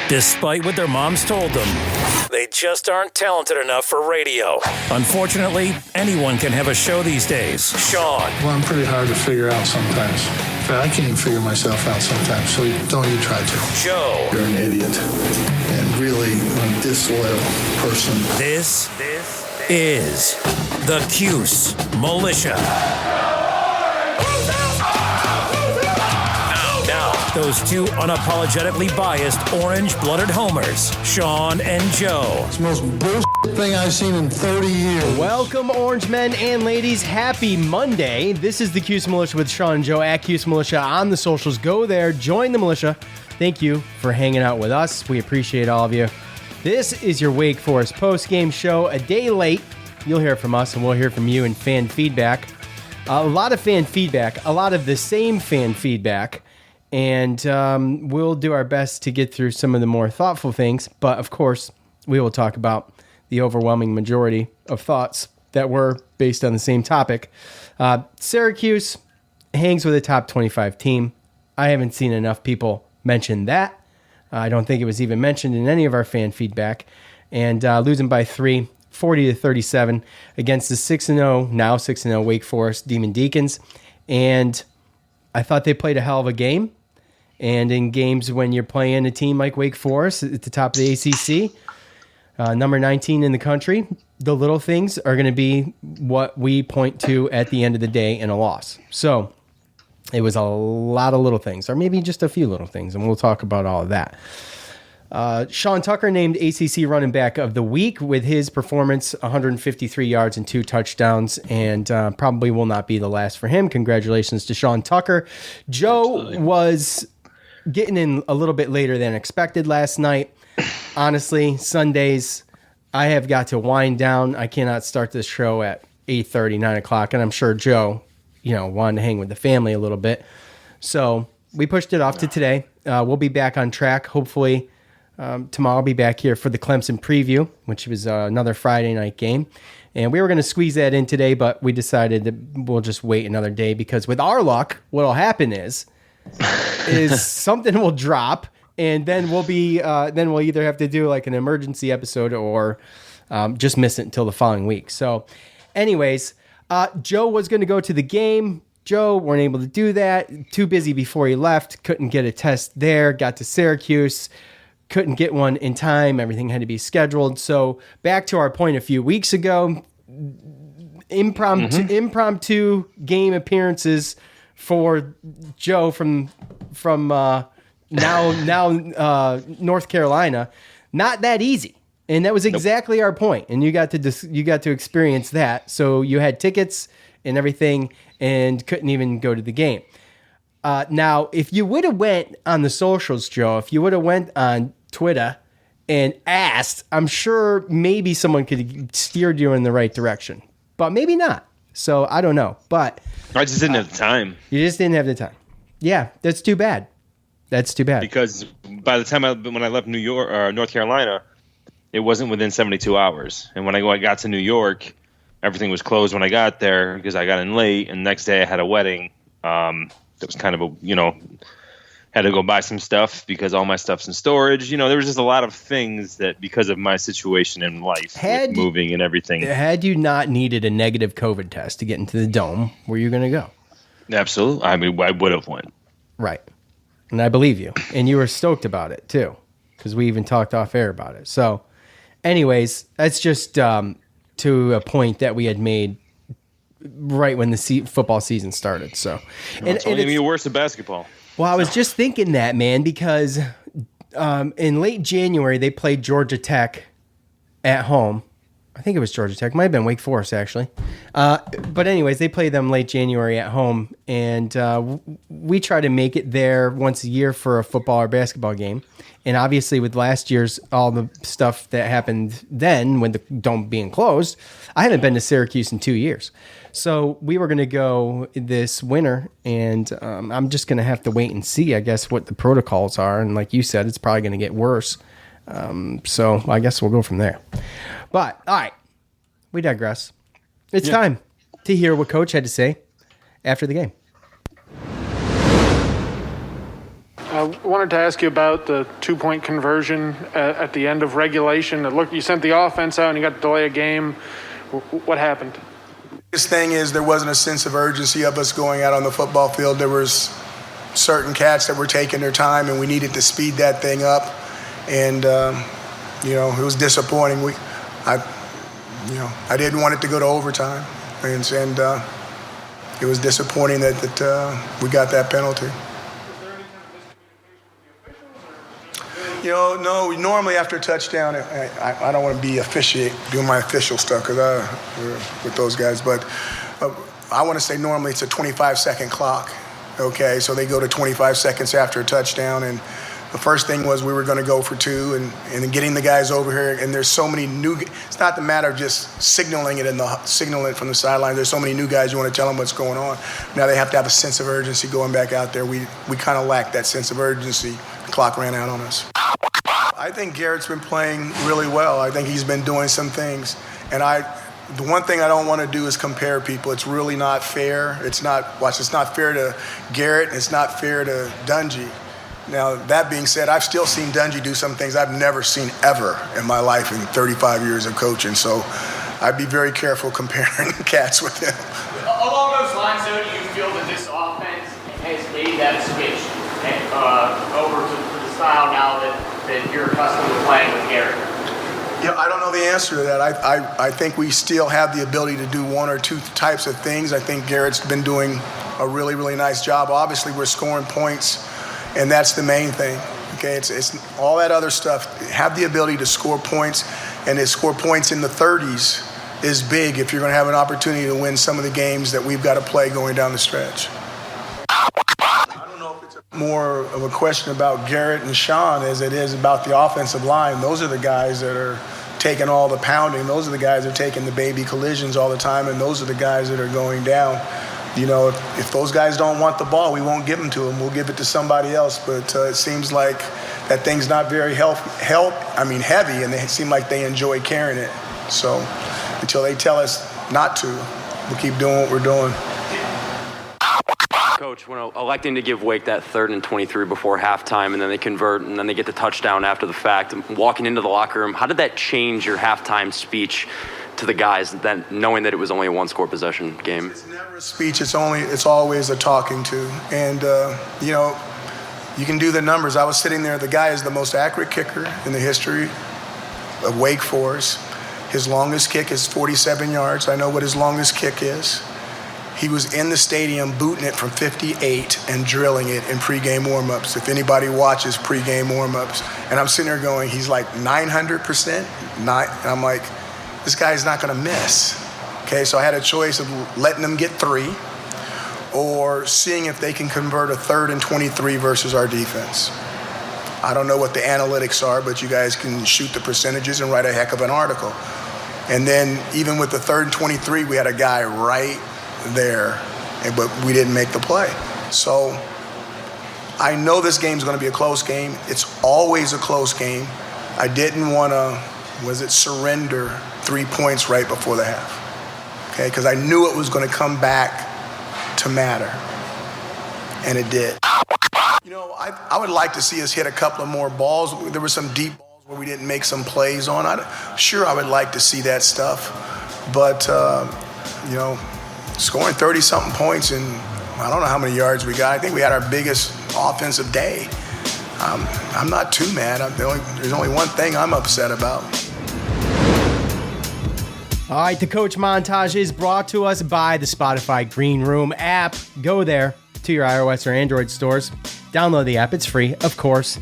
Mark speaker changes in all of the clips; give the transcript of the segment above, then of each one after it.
Speaker 1: Despite what their moms told them, they just aren't talented enough for radio. Unfortunately, anyone can have a show these days. Sean.
Speaker 2: Well, I'm pretty hard to figure out sometimes. In fact, I can't even figure myself out sometimes, so don't you try to.
Speaker 1: Joe.
Speaker 2: You're an idiot and really a disloyal person.
Speaker 1: This is the Cuse Militia. Those two unapologetically biased, orange-blooded homers, Sean and Joe.
Speaker 2: It's the most bullshit thing I've seen in 30 years.
Speaker 3: Welcome, orange men and ladies. Happy Monday. This is the Cuse Militia with Sean and Joe at Cuse Militia on the socials. Go there, join the militia. Thank you for hanging out with us. We appreciate all of you. This is your Wake Forest post-game show. A day late. You'll hear from us, and we'll hear from you in fan feedback. A lot of fan feedback, a lot of the same fan feedback. And we'll do our best to get through some of the more thoughtful things. But, of course, we will talk about the overwhelming majority of thoughts that were based on the same topic. Syracuse hangs with a top 25 team. I haven't seen enough people mention that. I don't think it was even mentioned in any of our fan feedback. And losing by 3, 40-37 against the 6-0, now 6-0 Wake Forest Demon Deacons. And I thought they played a hell of a game. And in games when you're playing a team like Wake Forest at the top of the ACC, number 19 in the country, the little things are going to be what we point to at the end of the day in a loss. So it was a lot of little things, or maybe just a few little things, and we'll talk about all of that. Sean Tucker named ACC running back of the week with his performance, 153 yards and 2 touchdowns, and probably will not be the last for him. Congratulations to Sean Tucker. Joe was getting in a little bit later than expected last night. Honestly, Sundays, I have got to wind down. I cannot start this show at 8:30, 9 o'clock, and I'm sure Joe, wanted to hang with the family a little bit. So we pushed it off to today. We'll be back on track, hopefully. Tomorrow I'll be back here for the Clemson preview, which was another Friday night game. And we were going to squeeze that in today, but we decided that we'll just wait another day because with our luck, what'll happen is something will drop, and then we'll either have to do like an emergency episode or just miss it until the following week. So anyways, Joe was going to go to the game. Joe weren't able to do that. Too busy before he left. Couldn't get a test there. Got to Syracuse. Couldn't get one in time. Everything had to be scheduled. So back to our point a few weeks ago, impromptu game appearances for Joe from now North Carolina. Not that easy. And that was exactly our point. And you got to experience that. So you had tickets and everything and couldn't even go to the game. Now, if you would have went on the socials, Joe, if you would have went on Twitter and asked, I'm sure maybe someone could have steered you in the right direction, but maybe not. So I don't know, but
Speaker 4: I just didn't have the time.
Speaker 3: You just didn't have the time. Yeah, that's too bad. That's too bad.
Speaker 4: Because by the time when I left New York or North Carolina, it wasn't within 72 hours. And when I got to New York, everything was closed when I got there because I got in late. And the next day I had a wedding. That was kind of had to go buy some stuff because all my stuff's in storage. There was just a lot of things that because of my situation in life, with moving and everything.
Speaker 3: Had you not needed a negative COVID test to get into the Dome, were you going to go?
Speaker 4: Absolutely. I mean, I would have went.
Speaker 3: Right. And I believe you. And you were stoked about it, too, because we even talked off air about it. So, anyways, that's just to a point that we had made right when the football season started. So,
Speaker 4: it's only worse than basketball.
Speaker 3: Well, I was just thinking that, man, because in late January, they played Georgia Tech at home. I think it was Georgia Tech. Might have been Wake Forest, actually. But anyways, they played them late January at home. And we try to make it there once a year for a football or basketball game. And obviously with last year's, all the stuff that happened then when the Dome being closed, I haven't been to Syracuse in 2 years. So we were going to go this winter, and I'm just going to have to wait and see, I guess, what the protocols are. And like you said, it's probably going to get worse. So I guess we'll go from there. But, all right, we digress. It's time to hear what Coach had to say after the game.
Speaker 2: I wanted to ask you about the 2-point conversion at the end of regulation. You sent the offense out and you got to delay a game. What happened?
Speaker 5: Biggest thing is there wasn't a sense of urgency of us going out on the football field. There was certain cats that were taking their time, and we needed to speed that thing up. And it was disappointing. I didn't want it to go to overtime, and it was disappointing that we got that penalty. No, normally after a touchdown, I don't want to be doing my official stuff with those guys, but I want to say normally it's a 25-second clock, okay? So they go to 25 seconds after a touchdown, and the first thing was we were going to go for 2 and then getting the guys over here, and there's so many it's not the matter of just signaling it from the sideline. There's so many new guys, you want to tell them what's going on. Now they have to have a sense of urgency going back out there. We kind of lacked that sense of urgency. The clock ran out on us. I think Garrett's been playing really well. I think he's been doing some things. And the one thing I don't want to do is compare people. It's really not fair. It's not fair to Garrett. It's not fair to Dungy. Now, that being said, I've still seen Dungy do some things I've never seen ever in my life in 35 years of coaching. So I'd be very careful comparing cats with him.
Speaker 6: Along those lines, though, do you feel that this offense has made that switch over to the style now that you're accustomed to playing with Garrett?
Speaker 5: Yeah, I don't know the answer to that. I think we still have the ability to do one or two types of things. I think Garrett's been doing a really, really nice job. Obviously, we're scoring points, and that's the main thing. Okay, it's all that other stuff. Have the ability to score points, and to score points in the 30s is big if you're going to have an opportunity to win some of the games that we've got to play going down the stretch. I don't know if it's more of a question about Garrett and Sean as it is about the offensive line. Those are the guys that are taking all the pounding. Those are the guys that are taking the baby collisions all the time, and those are the guys that are going down. You know, if those guys don't want the ball, we won't give them to them. We'll give it to somebody else. But it seems like that thing's not very heavy, and they seem like they enjoy carrying it. So until they tell us not to, we'll keep doing what we're doing.
Speaker 7: Coach, when electing to give Wake that 3rd and 23 before halftime, and then they convert, and then they get the touchdown after the fact, walking into the locker room, how did that change your halftime speech to the guys, then knowing that it was only a one-score possession game?
Speaker 5: It's never a speech. It's always a talking to. And, you can do the numbers. I was sitting there. The guy is the most accurate kicker in the history of Wake Forest. His longest kick is 47 yards. I know what his longest kick is. He was in the stadium booting it from 58 and drilling it in pregame warm-ups. If anybody watches pregame warm-ups. And I'm sitting there going, he's like 900%. And I'm like, this guy's not going to miss. Okay, so I had a choice of letting them get 3 or seeing if they can convert a 3rd and 23 versus our defense. I don't know what the analytics are, but you guys can shoot the percentages and write a heck of an article. And then even with the 3rd and 23, we had a guy right there, but we didn't make the play. So I know this game's going to be a close game. It's always a close game. I didn't want to, surrender 3 points right before the half, okay? Because I knew it was going to come back to matter, and it did. You know, I would like to see us hit a couple of more balls. There were some deep balls where we didn't make some plays on. I would like to see that stuff, but scoring 30-something points and I don't know how many yards we got. I think we had our biggest offensive day. I'm not too mad. There's only one thing I'm upset about.
Speaker 3: All right, the Coach Montage is brought to us by the Spotify Green Room app. Go there to your iOS or Android stores. Download the app. It's free, of course.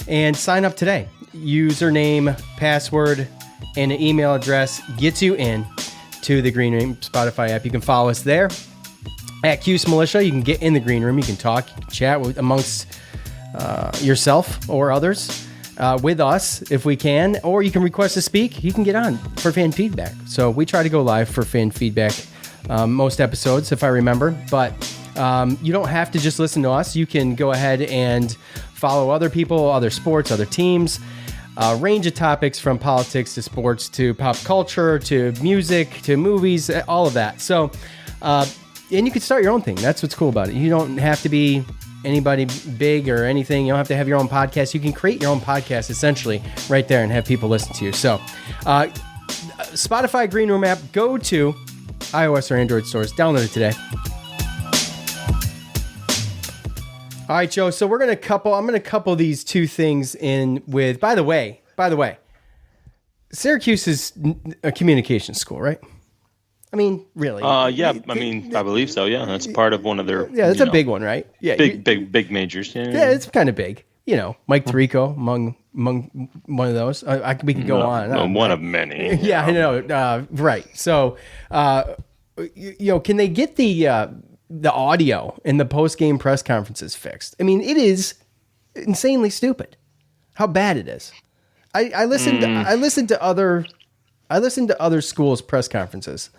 Speaker 3: And sign up today. Username, password, and an email address gets you in to the Green Room Spotify app. You can follow us there at Cuse Militia. You can get in the Green Room. You can talk, you can chat amongst yourself or others. With us if we can, or you can request to speak. You can get on for fan feedback. So we try to go live for fan feedback most episodes, if I remember. But you don't have to just listen to us. You can go ahead and follow other people, other sports, other teams. Range of topics from politics to sports to pop culture to music to movies, all of that. So, and you can start your own thing. That's what's cool about it. You don't have to be anybody big or anything. You don't have to have your own podcast. You can create your own podcast essentially right there and have people listen to you. So, Spotify Green Room app, go to iOS or Android stores, download it today. All right, Joe. So I'm going to couple these two things in with, by the way, Syracuse is a communication school, right? I mean, really?
Speaker 4: Yeah. I mean, I believe so. Yeah, that's part of one of their.
Speaker 3: Yeah, it's a big one, right? Yeah,
Speaker 4: big majors.
Speaker 3: Yeah, it's kind of big. Mike Tirico among one of those. We could go on.
Speaker 4: One of many.
Speaker 3: Yeah, I know. Right. So, can they get the audio in the post game press conferences fixed? I mean, it is insanely stupid how bad it is. I listened to other schools' press conferences.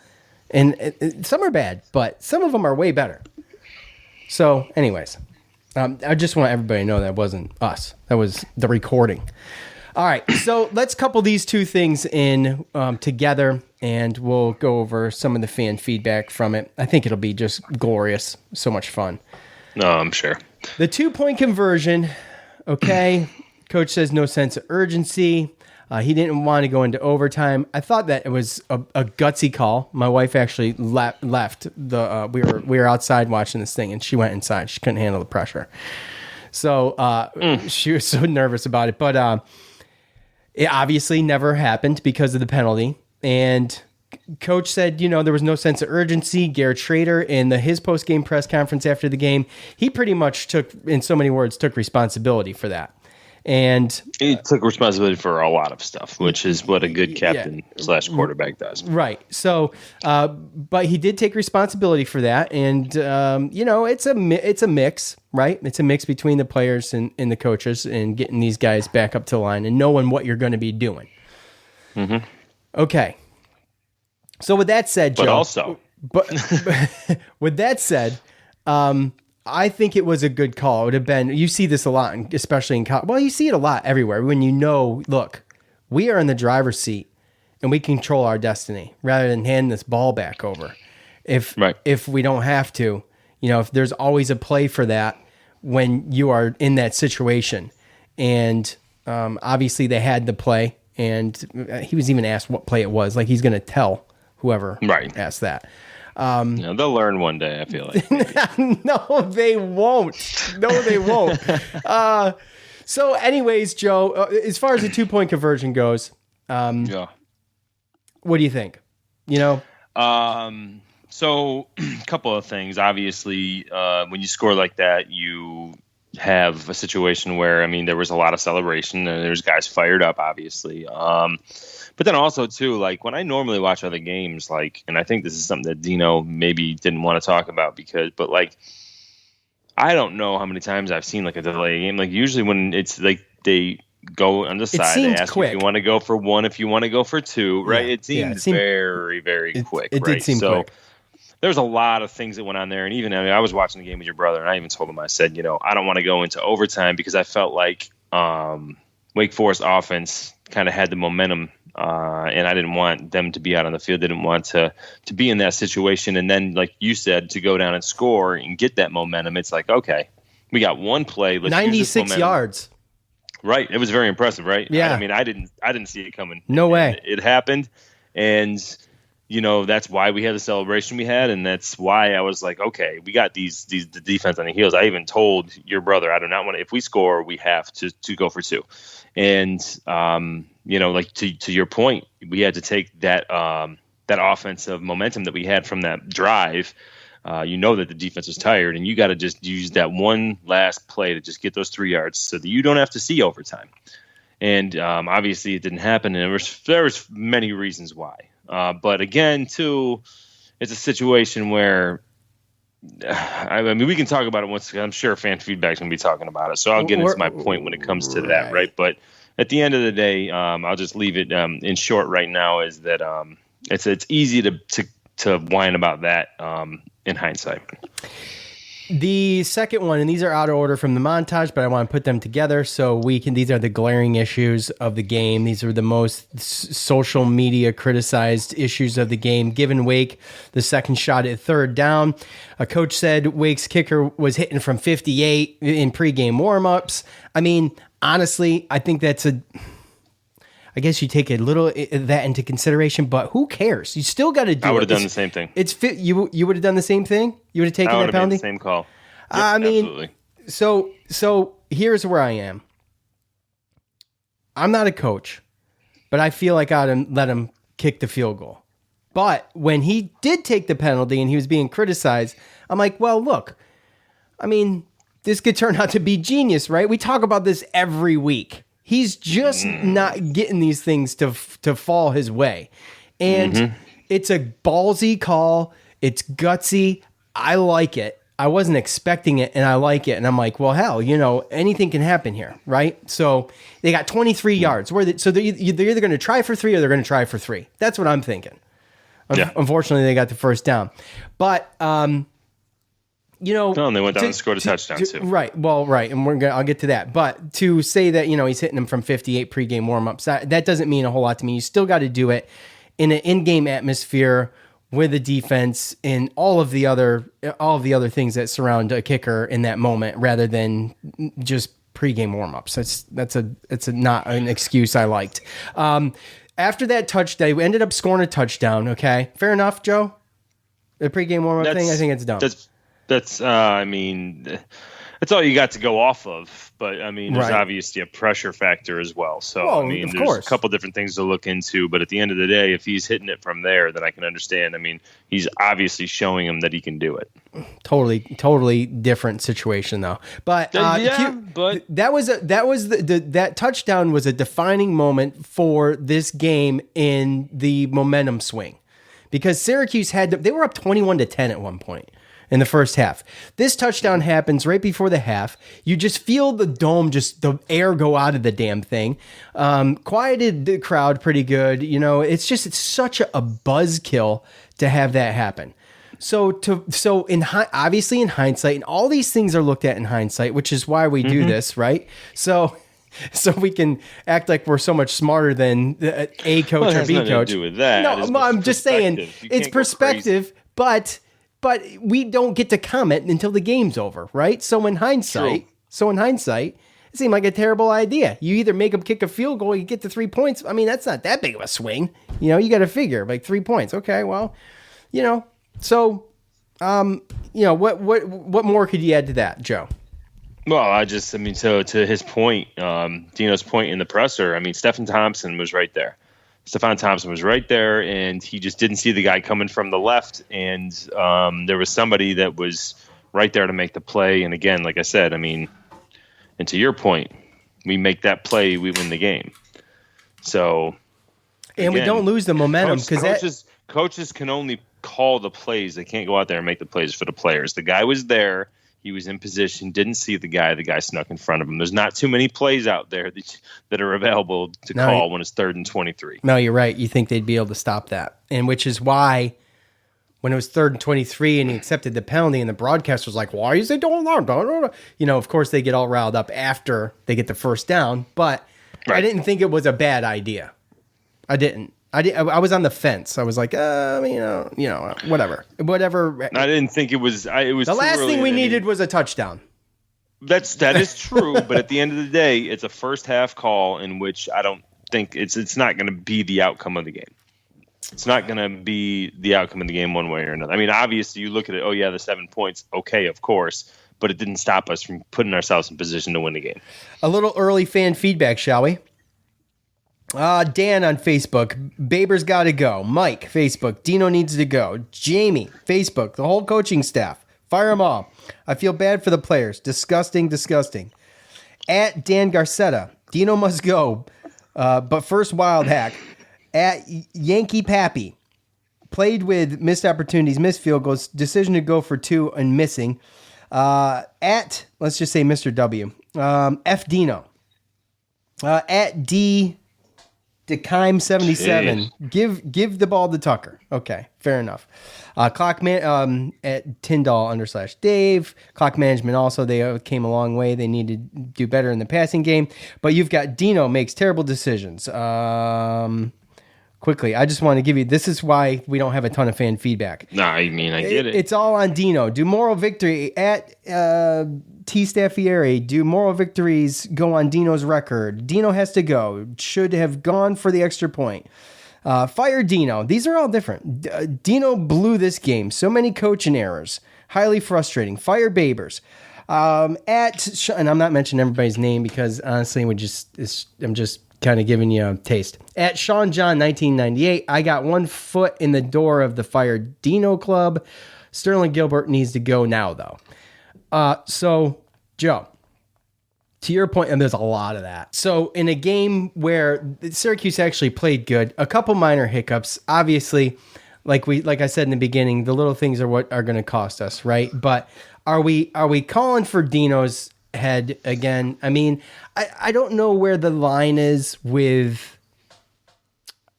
Speaker 3: And some are bad, but some of them are way better. So, anyways, I just want everybody to know that wasn't us. That was the recording. All right, so let's couple these two things in together, and we'll go over some of the fan feedback from it. I think it'll be just glorious. So much fun.
Speaker 4: No, I'm sure.
Speaker 3: The 2-point conversion, okay. Coach says no sense of urgency. He didn't want to go into overtime. I thought that it was a gutsy call. My wife actually left. We were outside watching this thing, and she went inside. She couldn't handle the pressure. So she was so nervous about it. But it obviously never happened because of the penalty. And Coach said, there was no sense of urgency. Garrett Schrader, in his post-game press conference after the game, he pretty much took responsibility for that. And
Speaker 4: he took responsibility for a lot of stuff, which is what a good captain / quarterback does.
Speaker 3: Right. So, but he did take responsibility for that. And, it's a mix, right? It's a mix between the players and the coaches and getting these guys back up to the line and knowing what you're going to be doing.
Speaker 4: Mm-hmm.
Speaker 3: Okay. So with that said, Joe. But with that said, I think it was a good call. It would have been, you see this a lot, especially in college. Well, you see it a lot everywhere when look, we are in the driver's seat and we control our destiny rather than handing this ball back over. If we don't have to, if there's always a play for that when you are in that situation. And obviously they had the play, and he was even asked what play it was. Like, he's going to tell whoever asked that.
Speaker 4: They'll learn one day, I feel like.
Speaker 3: No, they won't. So anyways, Joe, as far as the 2-point conversion goes, what do you think?
Speaker 4: So a couple of things. Obviously, when you score like that, you have a situation where, there was a lot of celebration and there's guys fired up, obviously. But then also, too, like, when I normally watch other games, like, and I think this is something that Dino maybe didn't want to talk about but like, I don't know how many times I've seen, like, a delay game. Like, usually when it's, like, they go on the side, they ask you if you want to go for one, if you want to go for two, right? Yeah, it seemed very, very quick,
Speaker 3: It did seem quick.
Speaker 4: There's a lot of things that went on there. And even, I was watching the game with your brother, and I even told him, I said, I don't want to go into overtime because I felt like Wake Forest offense kind of had the momentum, and I didn't want them to be out on the field. Didn't want to be in that situation. And then, like you said, to go down and score and get that momentum, it's like, okay, we got one play. Let's
Speaker 3: 96 yards.
Speaker 4: Right. It was very impressive, right?
Speaker 3: Yeah.
Speaker 4: I didn't see it coming.
Speaker 3: No way.
Speaker 4: It happened. And, that's why we had the celebration we had. And that's why I was like, okay, we got the defense on the heels. I even told your brother, I do not want to, if we score, we have to go for two. And, like to your point, we had to take that offensive momentum that we had from that drive. That the defense was tired, and you got to just use that one last play to just get those 3 yards so that you don't have to see overtime. And obviously it didn't happen, and there was many reasons why. But again, too, it's a situation where we can talk about it once. I'm sure fan feedback's going to be talking about it, so I'll get into my point when it comes to that, right? But at the end of the day, I'll just leave it in short right now, is that it's easy to whine about that in hindsight.
Speaker 3: The second one, and these are out of order from the montage, but I want to put them together so we can. These are the glaring issues of the game. These are the most social media criticized issues of the game. Given Wake the second shot at third down, a coach said Wake's kicker was hitting from 58 in pregame warmups. I mean, honestly, I think that's I guess you take a little that into consideration, but who cares? You still got to do it.
Speaker 4: I would have done the same thing.
Speaker 3: You would have done the same thing? You would have taken that penalty?
Speaker 4: The same call. Yep,
Speaker 3: I mean,
Speaker 4: absolutely.
Speaker 3: So here's where I am. I'm not a coach, but I feel like I'd let him kick the field goal. But when he did take the penalty and he was being criticized, I'm like, well, look, I mean, this could turn out to be genius, right? We talk about this every week. He's just not getting these things to fall his way. And it's a ballsy call. It's gutsy. I like it. I wasn't expecting it, and I like it. And I'm like, well, hell, anything can happen here, right? So they got 23 yards. So they're either going to try for 3 or they're going to try for 3. That's what I'm thinking.
Speaker 4: Yeah.
Speaker 3: Unfortunately, they got the first down. But
Speaker 4: No, and they went down and scored a touchdown too.
Speaker 3: Right. Well, right. And I'll get to that. But to say that, he's hitting them from 58 pregame warmups, that doesn't mean a whole lot to me. You still got to do it in an in-game atmosphere with a defense and all of the other things that surround a kicker in that moment, rather than just pregame warmups. That's not an excuse I liked. After that touchdown, we ended up scoring a touchdown. Okay. Fair enough, Joe? The pregame warmup thing, I think it's dumb.
Speaker 4: That's all you got to go off of. But, I mean, there's obviously a pressure factor as well. So, there's a couple different things to look into. But at the end of the day, if he's hitting it from there, then I can understand. I mean, he's obviously showing him that he can do it.
Speaker 3: Totally different situation, though. But that touchdown was a defining moment for this game in the momentum swing. Because Syracuse they were up 21-10 at one point in the first half. This touchdown happens right before the half. You just feel the dome, the air go out of the damn thing. Quieted the crowd pretty good. It's such a buzzkill to have that happen. Obviously in hindsight, and all these things are looked at in hindsight, which is why we do this, right? So we can act like we're so much smarter than A coach or B coach.
Speaker 4: To do with that.
Speaker 3: No, I'm just saying it's perspective, but we don't get to comment until the game's over, right? So in hindsight, it seemed like a terrible idea. You either make them kick a field goal, you get to 3 points. I mean, that's not that big of a swing. You got to figure like 3 points. Okay, well, so what more could you add to that, Joe?
Speaker 4: Well, to his point, Dino's point in the presser, Stephen Thompson was right there. Stephon Thompson was right there, and he just didn't see the guy coming from the left, and there was somebody that was right there to make the play. And again, like I said, and to your point, we make that play, we win the game. So,
Speaker 3: and we don't lose the momentum because
Speaker 4: coaches can only call the plays. They can't go out there and make the plays for the players. The guy was there. He was in position, didn't see the guy. The guy snuck in front of him. There's not too many plays out there that are available to call when it's 3rd and 23.
Speaker 3: No, you're right. You think they'd be able to stop that. And which is why when it was 3rd and 23 and he accepted the penalty and the broadcast was like, why is he doing that? Of course they get all riled up after they get the first down. But I didn't think it was a bad idea. I didn't. I was on the fence. I was like, whatever.
Speaker 4: I didn't think it was. It was
Speaker 3: the last thing we needed was a touchdown.
Speaker 4: That is true. But at the end of the day, it's a first half call in which I don't think it's not going to be the outcome of the game. It's not going to be the outcome of the game one way or another. Obviously, you look at it. Oh yeah, the 7 points. Okay, of course. But it didn't stop us from putting ourselves in position to win the game.
Speaker 3: A little early fan feedback, shall we? Dan on Facebook, Baber's got to go. Mike, Facebook, Dino needs to go. Jamie, Facebook, the whole coaching staff, fire them all. I feel bad for the players. Disgusting. At Dan Garcetta, Dino must go, but first wild hack. At Yankee Pappy, played with missed opportunities, missed field goals, decision to go for 2 and missing. At, let's just say Mr. W, F Dino. At D Dekime 77. Give the ball to Tucker. Okay, fair enough. Clockman at Tyndall / Dave. Clock management also, they came a long way. They need to do better in the passing game. But you've got Dino makes terrible decisions. Quickly, I just want to give you, this is why we don't have a ton of fan feedback.
Speaker 4: Nah, I mean, I get it.
Speaker 3: It's all on Dino. Do moral victory at T. Staffieri. Do moral victories go on Dino's record? Dino has to go. Should have gone for the extra point. Fire Dino. These are all different. Dino blew this game. So many coaching errors. Highly frustrating. Fire Babers. And I'm not mentioning everybody's name because honestly, I'm just kind of giving you a taste. At Sean John 1998, I got one foot in the door of the Fire Dino Club. Sterling Gilbert needs to go now, though. So, Joe, to your point, and there's a lot of that. So, in a game where Syracuse actually played good, a couple minor hiccups, obviously, like I said in the beginning, the little things are what are going to cost us, right? But are we calling for Dino's head again? I mean, I don't know where the line is with.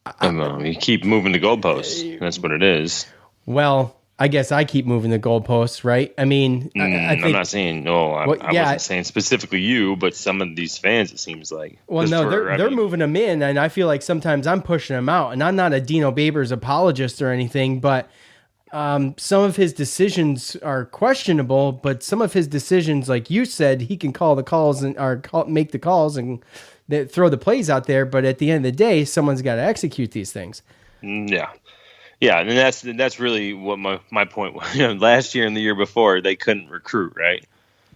Speaker 4: I don't know. You keep moving the goalposts. That's what it is.
Speaker 3: Well, I guess I keep moving the goalposts, right? I mean, I think,
Speaker 4: I'm not saying no. I wasn't saying specifically you, but some of these fans, it seems like.
Speaker 3: Well, no, they're moving them in, and I feel like sometimes I'm pushing them out. And I'm not a Dino Babers apologist or anything, but some of his decisions are questionable. But some of his decisions, like you said, he can call the calls and make the calls and throw the plays out there. But at the end of the day, someone's got to execute these things.
Speaker 4: Yeah. Yeah, and that's really what my point was. Last year and the year before, they couldn't recruit, right?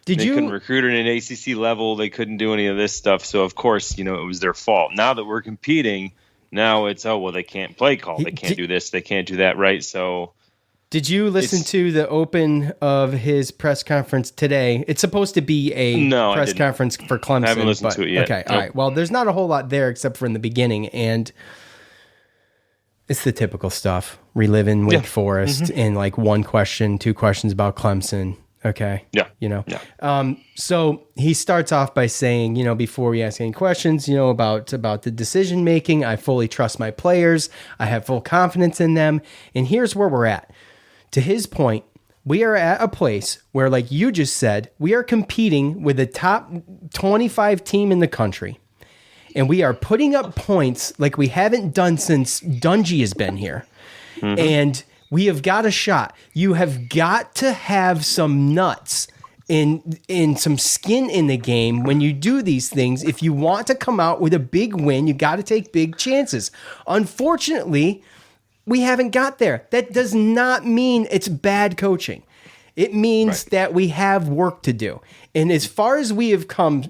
Speaker 4: They couldn't recruit at an ACC level. They couldn't do any of this stuff. So, of course, it was their fault. Now that we're competing, now it's, they can't play call. They can't do this. They can't do that, right? So,
Speaker 3: did you listen to the open of his press conference today? It's supposed to be a press conference for Clemson.
Speaker 4: I haven't listened to it yet.
Speaker 3: Okay, all right. Well, there's not a whole lot there except for in the beginning, and it's the typical stuff. Reliving Wake Forest and like one question, two questions about Clemson. Okay.
Speaker 4: Yeah.
Speaker 3: So he starts off by saying, before we ask any questions, about the decision making, I fully trust my players. I have full confidence in them. And here's where we're at. To his point, we are at a place where, like you just said, we are competing with the top 25 team in the country. And we are putting up points like we haven't done since Dungy has been here. Mm-hmm. And we have got a shot. You have got to have some nuts in some skin in the game when you do these things. If you want to come out with a big win, you got to take big chances. Unfortunately, we haven't got there. That does not mean it's bad coaching. It means that we have work to do. And as far as we have come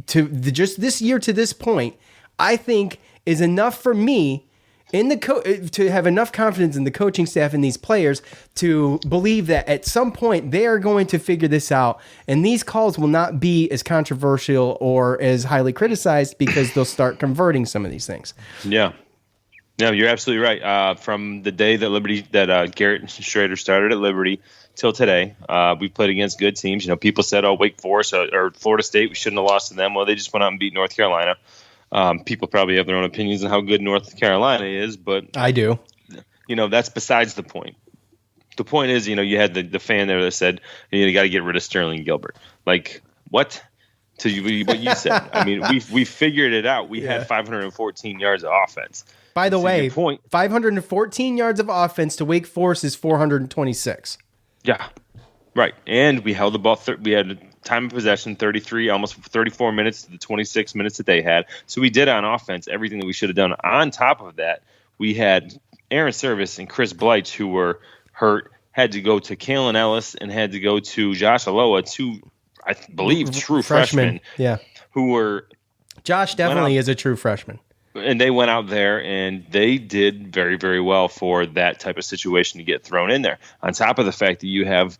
Speaker 3: to just this year to this point, I think is enough for me to have enough confidence in the coaching staff and these players to believe that at some point they are going to figure this out. And these calls will not be as controversial or as highly criticized because they'll start converting some of these things.
Speaker 4: Yeah. No, you're absolutely right. From the day that Garrett Schrader started at Liberty till today, we played against good teams. People said, Wake Forest or Florida State, we shouldn't have lost to them. Well, they just went out and beat North Carolina. People probably have their own opinions on how good North Carolina is, but
Speaker 3: I do.
Speaker 4: That's besides the point. The point is, you had the fan there that said, you got to get rid of Sterling Gilbert. Like, what? To what you said. I mean, we figured it out. We had 514 yards of offense.
Speaker 3: By the way, 514 yards of offense to Wake Forest is 426.
Speaker 4: Yeah, right. And we held the ball. We had time of possession, 33, almost 34 minutes to the 26 minutes that they had. So we did on offense everything that we should have done. On top of that, we had Aaron Service and Chris Bleich, who were hurt, had to go to Kalen Ellis and had to go to Josh Aloha, two, I believe, true freshmen.
Speaker 3: Yeah.
Speaker 4: Who were.
Speaker 3: Josh definitely is a true freshman.
Speaker 4: And they went out there and they did very, very well for that type of situation to get thrown in there. On top of the fact that you have,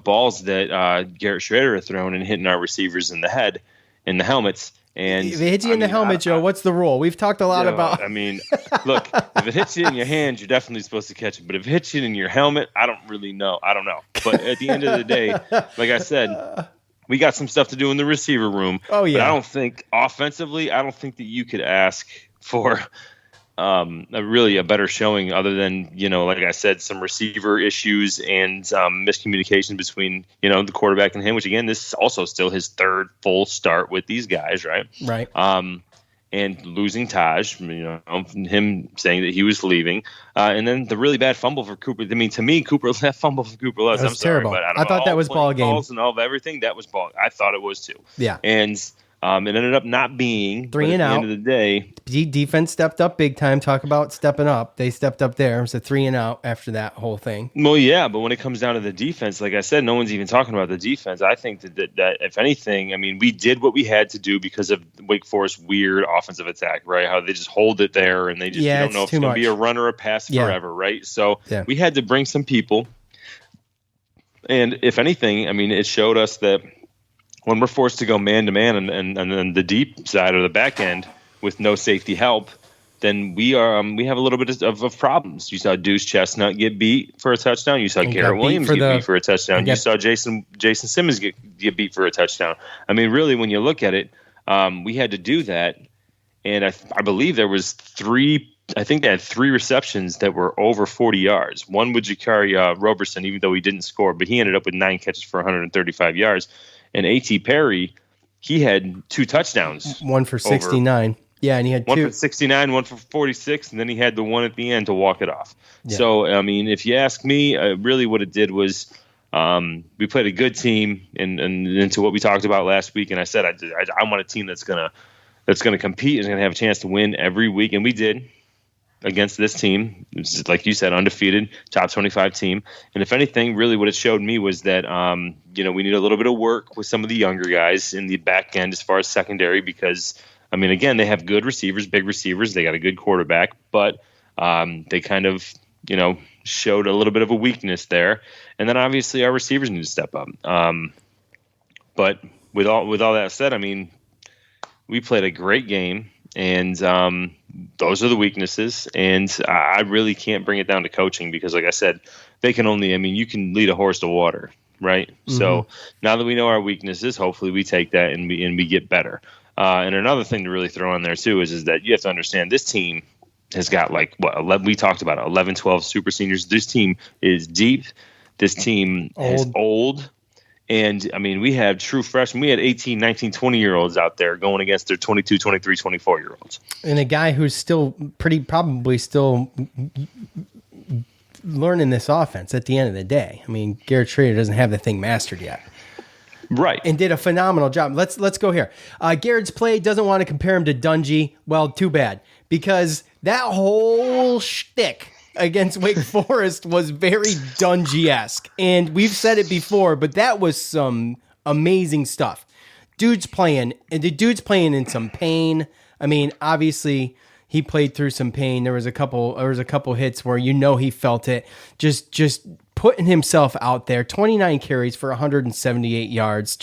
Speaker 4: balls that Garrett Schrader has thrown and hitting our receivers in the head, in the helmets. And
Speaker 3: if it hits you in the helmet, Joe, what's the rule? We've talked a lot about.
Speaker 4: I mean, look, if it hits you in your hands, you're definitely supposed to catch it. But if it hits you in your helmet, I don't really know. I don't know. But at the end of the day, like I said, we got some stuff to do in the receiver room.
Speaker 3: Oh, yeah.
Speaker 4: But I don't think offensively, I don't think that you could ask for a better showing other than, like I said, some receiver issues and miscommunication between, the quarterback and him, which again, this is also still his third full start with these guys. Right.
Speaker 3: Right.
Speaker 4: And losing Taj, him saying that he was leaving, and then the really bad fumble for Cooper. I mean, to me, that fumble for Cooper Lutz,
Speaker 3: I'm
Speaker 4: terrible.
Speaker 3: Sorry,
Speaker 4: but
Speaker 3: I thought that was ball game
Speaker 4: and all of everything. That was ball. I thought it was too.
Speaker 3: Yeah,
Speaker 4: and it ended up not being
Speaker 3: 3 and out.
Speaker 4: At the end of the day,
Speaker 3: defense stepped up big time. Talk about stepping up. They stepped up there. It was a 3 and out after that whole thing.
Speaker 4: Well, yeah, but when it comes down to the defense, like I said, no one's even talking about the defense. I think that if anything, I mean, we did what we had to do because of Wake Forest's weird offensive attack, right? How they just hold it there and they just don't know if it's going to be a run or a pass forever, right? So we had to bring some people. And if anything, I mean, it showed us that when we're forced to go man-to-man and then the deep side or the back end with no safety help, then we have a little bit of problems. You saw Deuce Chestnut get beat for a touchdown. You saw Garrett Williams get beat for a touchdown. You saw Jason Simmons get beat for a touchdown. I mean, really, when you look at it, we had to do that. And I believe there was I think they had 3 receptions that were over 40 yards. One with Jakari Roberson, even though he didn't score, but he ended up with 9 catches for 135 yards. And A.T. Perry, he had 2 touchdowns.
Speaker 3: One for 69. Yeah, and he had 2.
Speaker 4: One for 69, one for 46, and then he had the one at the end to walk it off. Yeah. So, I mean, if you ask me, really what it did was we played a good team and into what we talked about last week. And I said I want a team that's gonna compete and going to have a chance to win every week, and we did. Against this team, like you said, undefeated, top 25 team. And if anything, really what it showed me was that, we need a little bit of work with some of the younger guys in the back end as far as secondary because, I mean, again, they have good receivers, big receivers. They got a good quarterback, but they kind of, showed a little bit of a weakness there. And then obviously our receivers need to step up. But with all that said, I mean, we played a great game. And those are the weaknesses. And I really can't bring it down to coaching because, like I said, you can lead a horse to water, right? Mm-hmm. So now that we know our weaknesses, hopefully we take that and we get better. And another thing to really throw in there, too, is that you have to understand this team has got we talked about 11, 12 super seniors. This team is deep. This team is old. And, I mean, we have true freshmen. We had 18, 19, 20-year-olds out there going against their 22, 23, 24-year-olds.
Speaker 3: And a guy who's still probably still learning this offense at the end of the day. I mean, Garrett Schrader doesn't have the thing mastered yet.
Speaker 4: Right.
Speaker 3: And did a phenomenal job. Let's go here. Garrett's play, doesn't want to compare him to Dungy. Well, too bad. Because that whole shtick against Wake Forest was very Dungy-esque. And we've said it before, but that was some amazing stuff. Dude's playing in some pain. I mean, obviously he played through some pain. There was a couple hits where he felt it. Just putting himself out there. 29 carries for 178 yards.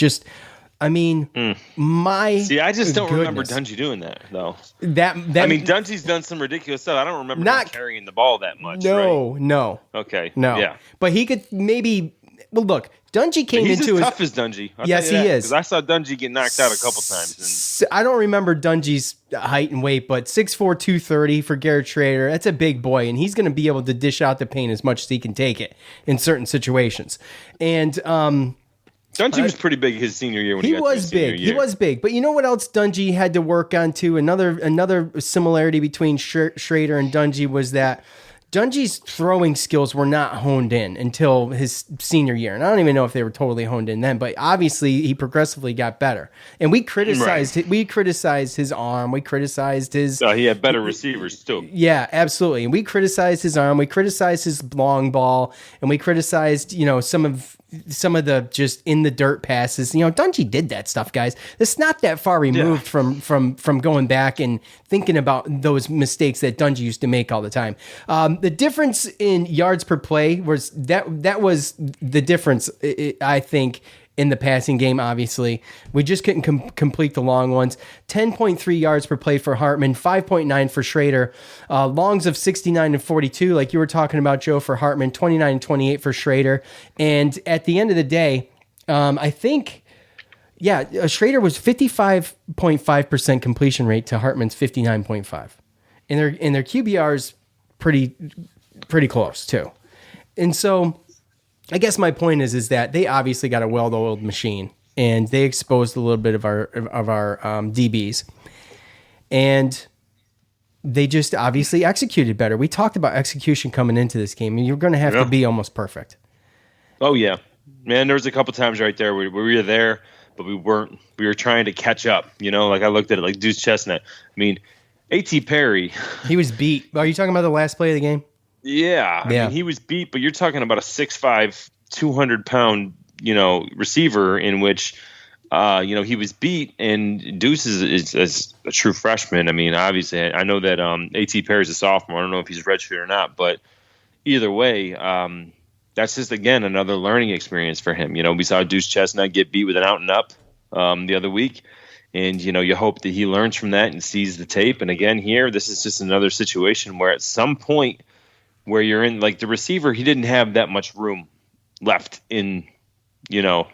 Speaker 3: I just
Speaker 4: don't remember Dungy doing that though. Dungy's done some ridiculous stuff. I don't remember him carrying the ball that much.
Speaker 3: No.
Speaker 4: Okay.
Speaker 3: No.
Speaker 4: Yeah.
Speaker 3: But he could maybe. Well, look, Dungy came
Speaker 4: he's
Speaker 3: into
Speaker 4: as tough as Dungy.
Speaker 3: Yes, he is.
Speaker 4: Because I saw Dungy get knocked out a couple times.
Speaker 3: And I don't remember Dungy's height and weight, but 6'4", 230 for Garrett Schrader. That's a big boy, and he's going to be able to dish out the pain as much as he can take it in certain situations. And
Speaker 4: Dungy was pretty big his senior year when he was big.
Speaker 3: He was big. But you know what else Dungy had to work on too? Another similarity between Schrader and Dungy was that Dungy's throwing skills were not honed in until his senior year. And I don't even know if they were totally honed in then, but obviously he progressively got better. And we criticized his arm. We criticized his...
Speaker 4: he had better receivers too.
Speaker 3: Yeah, absolutely. And we criticized his arm. We criticized his long ball. And we criticized, some of the just in the dirt passes. Dungy did that stuff, guys. It's not that far removed from going back and thinking about those mistakes that Dungy used to make all the time. The difference in yards per play was that was the difference, I think, in the passing game. Obviously, we just couldn't complete the long ones. 10.3 yards per play for Hartman, 5.9 for Schrader. Longs of 69 and 42, like you were talking about, Joe, for Hartman, 29 and 28 for Schrader. And at the end of the day, I think Schrader was 55.5% completion rate to Hartman's 59.5. And their QBR is pretty close too. And so I guess my point is that they obviously got a well-oiled machine, and they exposed a little bit of our DBs, and they just obviously executed better. We talked about execution coming into this game, and you're going to have to be almost perfect.
Speaker 4: Oh yeah, man. There was a couple times right there where we were there, but we weren't. We were trying to catch up. Like I looked at it like Deuce Chestnut. I mean, A.T. Perry.
Speaker 3: He was beat. Are you talking about the last play of the game?
Speaker 4: Yeah. I mean, he was beat, but you're talking about a 6'5", 200-pound, receiver in which, he was beat, and Deuce is a true freshman. I mean, obviously, I know that A.T. Perry's a sophomore. I don't know if he's redshirt or not, but either way, that's just, again, another learning experience for him. We saw Deuce Chestnut get beat with an out and up the other week. And, you hope that he learns from that and sees the tape. And again, here, this is just another situation where at some point where you're in, like the receiver, he didn't have that much room left in, like,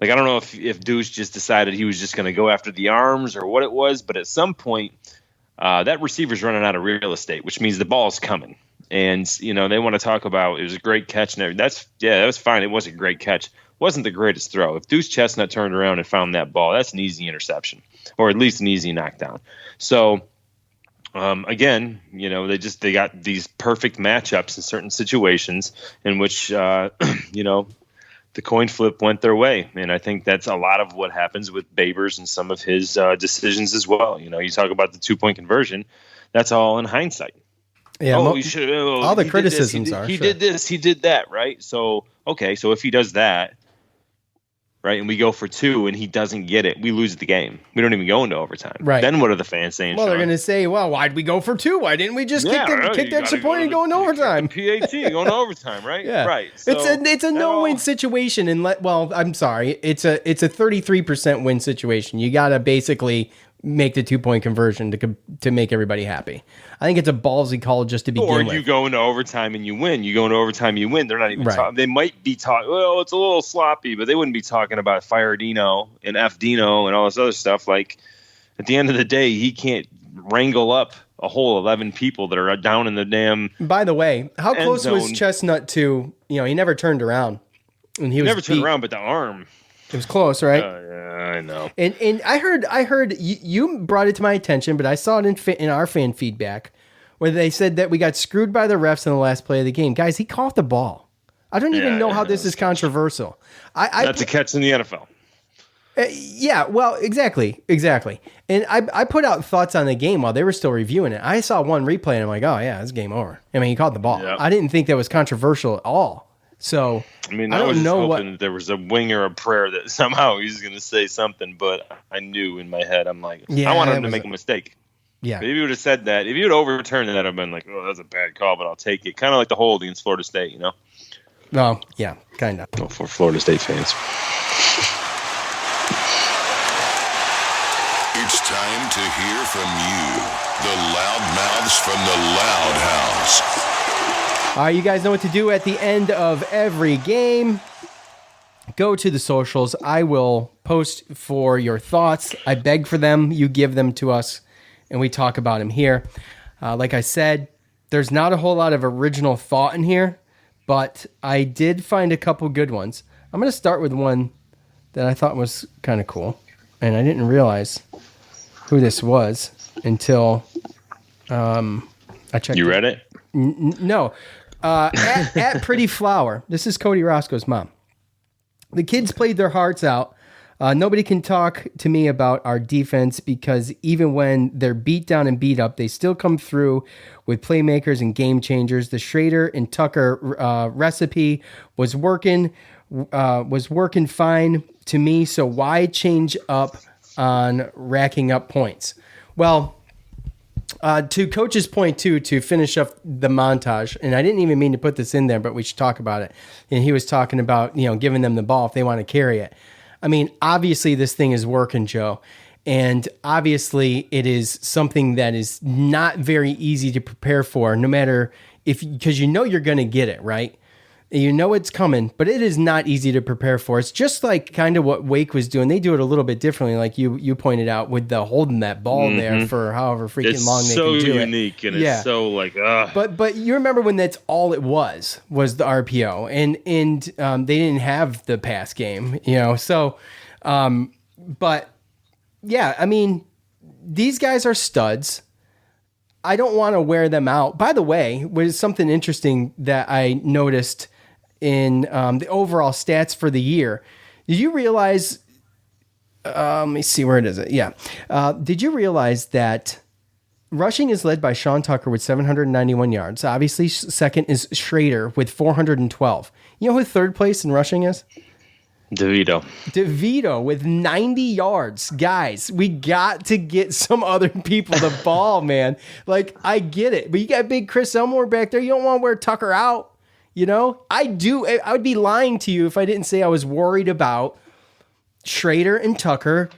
Speaker 4: I don't know if Deuce just decided he was just going to go after the arms or what it was. But at some point, that receiver's running out of real estate, which means the ball's coming. And, they want to talk about it was a great catch. And that was fine. It was a great catch. Wasn't the greatest throw. If Deuce Chestnut turned around and found that ball, that's an easy interception, or at least an easy knockdown. So, again, they got these perfect matchups in certain situations in which, the coin flip went their way. And I think that's a lot of what happens with Babers and some of his decisions as well. You talk about the 2-point conversion. That's all in hindsight.
Speaker 3: Yeah, all the criticisms
Speaker 4: he did this, he did that, right? So, okay, so if he does that, right, and we go for 2 and he doesn't get it, we lose the game. We don't even go into overtime.
Speaker 3: Right.
Speaker 4: Then what are the fans saying?
Speaker 3: Well,
Speaker 4: Sean?
Speaker 3: they're going to say, well, why'd we go for 2? Why didn't we just kick the extra point and go into overtime?
Speaker 4: PAT, going to overtime, right?
Speaker 3: Yeah.
Speaker 4: Right. So,
Speaker 3: it's a no-win situation. I'm sorry. It's a 33% win situation. You got to basically make the 2-point conversion to make everybody happy. I think it's a ballsy call just to begin with.
Speaker 4: Or you go into overtime and you win. You go into overtime, you win. They're not even talking. They might be talking, well, it's a little sloppy, but they wouldn't be talking about Fire Dino and F Dino and all this other stuff. Like, at the end of the day, he can't wrangle up a whole 11 people that are down in the damn
Speaker 3: By the way, how close
Speaker 4: zone.
Speaker 3: was Chestnut to, he never turned around. And he
Speaker 4: never turned around, but the arm.
Speaker 3: It was close, right?
Speaker 4: Yeah, I know.
Speaker 3: And I heard you brought it to my attention, but I saw it in our fan feedback where they said that we got screwed by the refs in the last play of the game. Guys, he caught the ball. I don't even know how this is controversial.
Speaker 4: That's a catch in the NFL.
Speaker 3: Yeah, well, exactly. And I put out thoughts on the game while they were still reviewing it. I saw one replay and I'm like, oh yeah, it's game over. I mean, he caught the ball. Yep. I didn't think that was controversial at all. So
Speaker 4: I mean, I was hoping that there was a wing or a prayer that somehow he's going to say something, but I knew in my head, I'm like, I want him to make a mistake.
Speaker 3: Yeah.
Speaker 4: But if he would have said that, if he would have overturned that, I'd have been like, oh, that's a bad call, but I'll take it. Kind of like the hold against Florida State,
Speaker 3: Oh, yeah, kind of.
Speaker 4: Oh, for Florida State fans.
Speaker 8: It's time to hear from you, the loudmouths from the Loud House.
Speaker 3: All right, you guys know what to do at the end of every game. Go to the socials. I will post for your thoughts. I beg for them. You give them to us, and we talk about them here. Like I said, there's not a whole lot of original thought in here, but I did find a couple good ones. I'm going to start with one that I thought was kind of cool, and I didn't realize who this was until I checked.
Speaker 4: You read it?
Speaker 3: No. At Pretty Flower. This is Cody Roscoe's mom. The kids played their hearts out. Nobody can talk to me about our defense because even when they're beat down and beat up, they still come through with playmakers and game changers. The Schrader and Tucker recipe was working fine to me. So why change up on racking up points? Well, to Coach's point, too, to finish up the montage, and I didn't even mean to put this in there, but we should talk about it. And he was talking about, giving them the ball if they want to carry it. I mean, obviously this thing is working, Joe. And obviously it is something that is not very easy to prepare for, no matter because you're going to get it, right? You know it's coming, but it is not easy to prepare for. It's just like kind of what Wake was doing. They do it a little bit differently, like you pointed out, with the holding that ball there for however freaking long they can do it.
Speaker 4: It's so unique, and it's so like,
Speaker 3: But you remember when that's all it was the RPO, and they didn't have the pass game, So, but yeah, I mean, these guys are studs. I don't want to wear them out. By the way, was something interesting that I noticed in the overall stats for the year. Did you realize, let me see, where it is. Yeah. Did you realize that rushing is led by Sean Tucker with 791 yards? Obviously, second is Schrader with 412. You know who third place in rushing is? DeVito with 90 yards. Guys, we got to get some other people the ball, man. Like, I get it, but you got big Chris Elmore back there. You don't want to wear Tucker out. I would be lying to you if I didn't say I was worried about Schrader and Tucker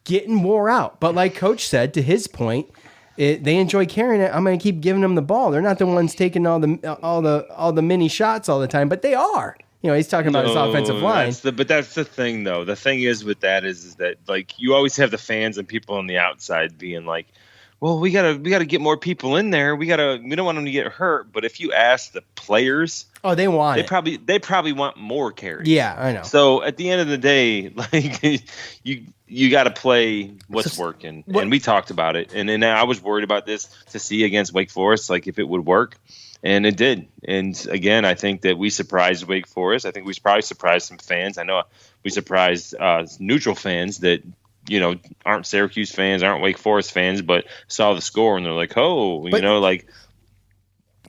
Speaker 3: getting wore out. But like Coach said, to his point, they enjoy carrying it. I'm going to keep giving them the ball. They're not the ones taking all the mini shots all the time, but they are. He's talking about his offensive line.
Speaker 4: But that's the thing, though. The thing is with that is that, like, you always have the fans and people on the outside being like, well, we gotta get more people in there. We don't want them to get hurt. But if you ask the players,
Speaker 3: they want
Speaker 4: they probably want more carries.
Speaker 3: Yeah, I know.
Speaker 4: So at the end of the day, like, you got to play what's working. And we talked about it. And then I was worried about this to see against Wake Forest, like if it would work. And it did. And again, I think that we surprised Wake Forest. I think we probably surprised some fans. I know we surprised neutral fans that, aren't Syracuse fans, aren't Wake Forest fans, but saw the score and they're like, like.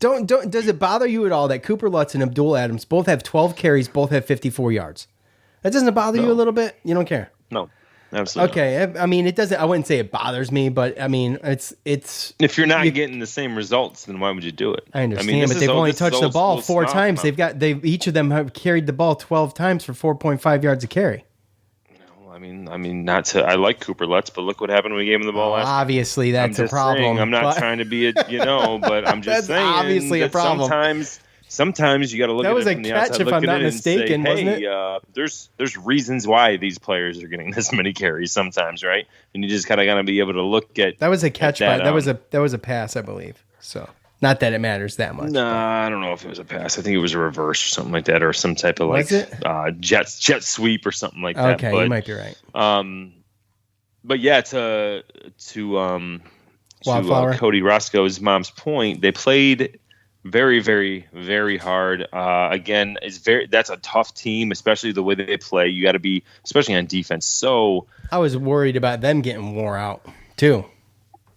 Speaker 3: Does it bother you at all that Cooper Lutz and Abdul Adams both have 12 carries, both have 54 yards? That doesn't bother you a little bit? You don't care?
Speaker 4: No. Absolutely.
Speaker 3: Okay. I mean, it doesn't. I wouldn't say it bothers me, but I mean, it's.
Speaker 4: If you're not getting the same results, then why would you do it?
Speaker 3: I understand, but they've only touched the ball 4 times. Each of them have carried the ball 12 times for 4.5 yards a carry.
Speaker 4: No, I mean, not to. I like Cooper Lutz, but look what happened when we gave him the ball last.
Speaker 3: Obviously, that's a problem.
Speaker 4: I'm not trying to be but I'm just saying.
Speaker 3: Obviously, a problem.
Speaker 4: Sometimes you got to look at it from the outside.
Speaker 3: That was a catch, if I'm not mistaken, wasn't
Speaker 4: it? There's reasons why these players are getting this many carries sometimes, right? And you just kind of got to be able to look at.
Speaker 3: That was a catch, that was a pass, I believe. So not that it matters that much.
Speaker 4: No, I don't know if it was a pass. I think it was a reverse or something like that, or some type of jet sweep or something like that.
Speaker 3: Okay, you might be right.
Speaker 4: But yeah, to Cody Roscoe's mom's point, they played very, very, very hard. Again, that's a tough team, especially the way they play. You got to be, especially on defense. So
Speaker 3: I was worried about them getting wore out too.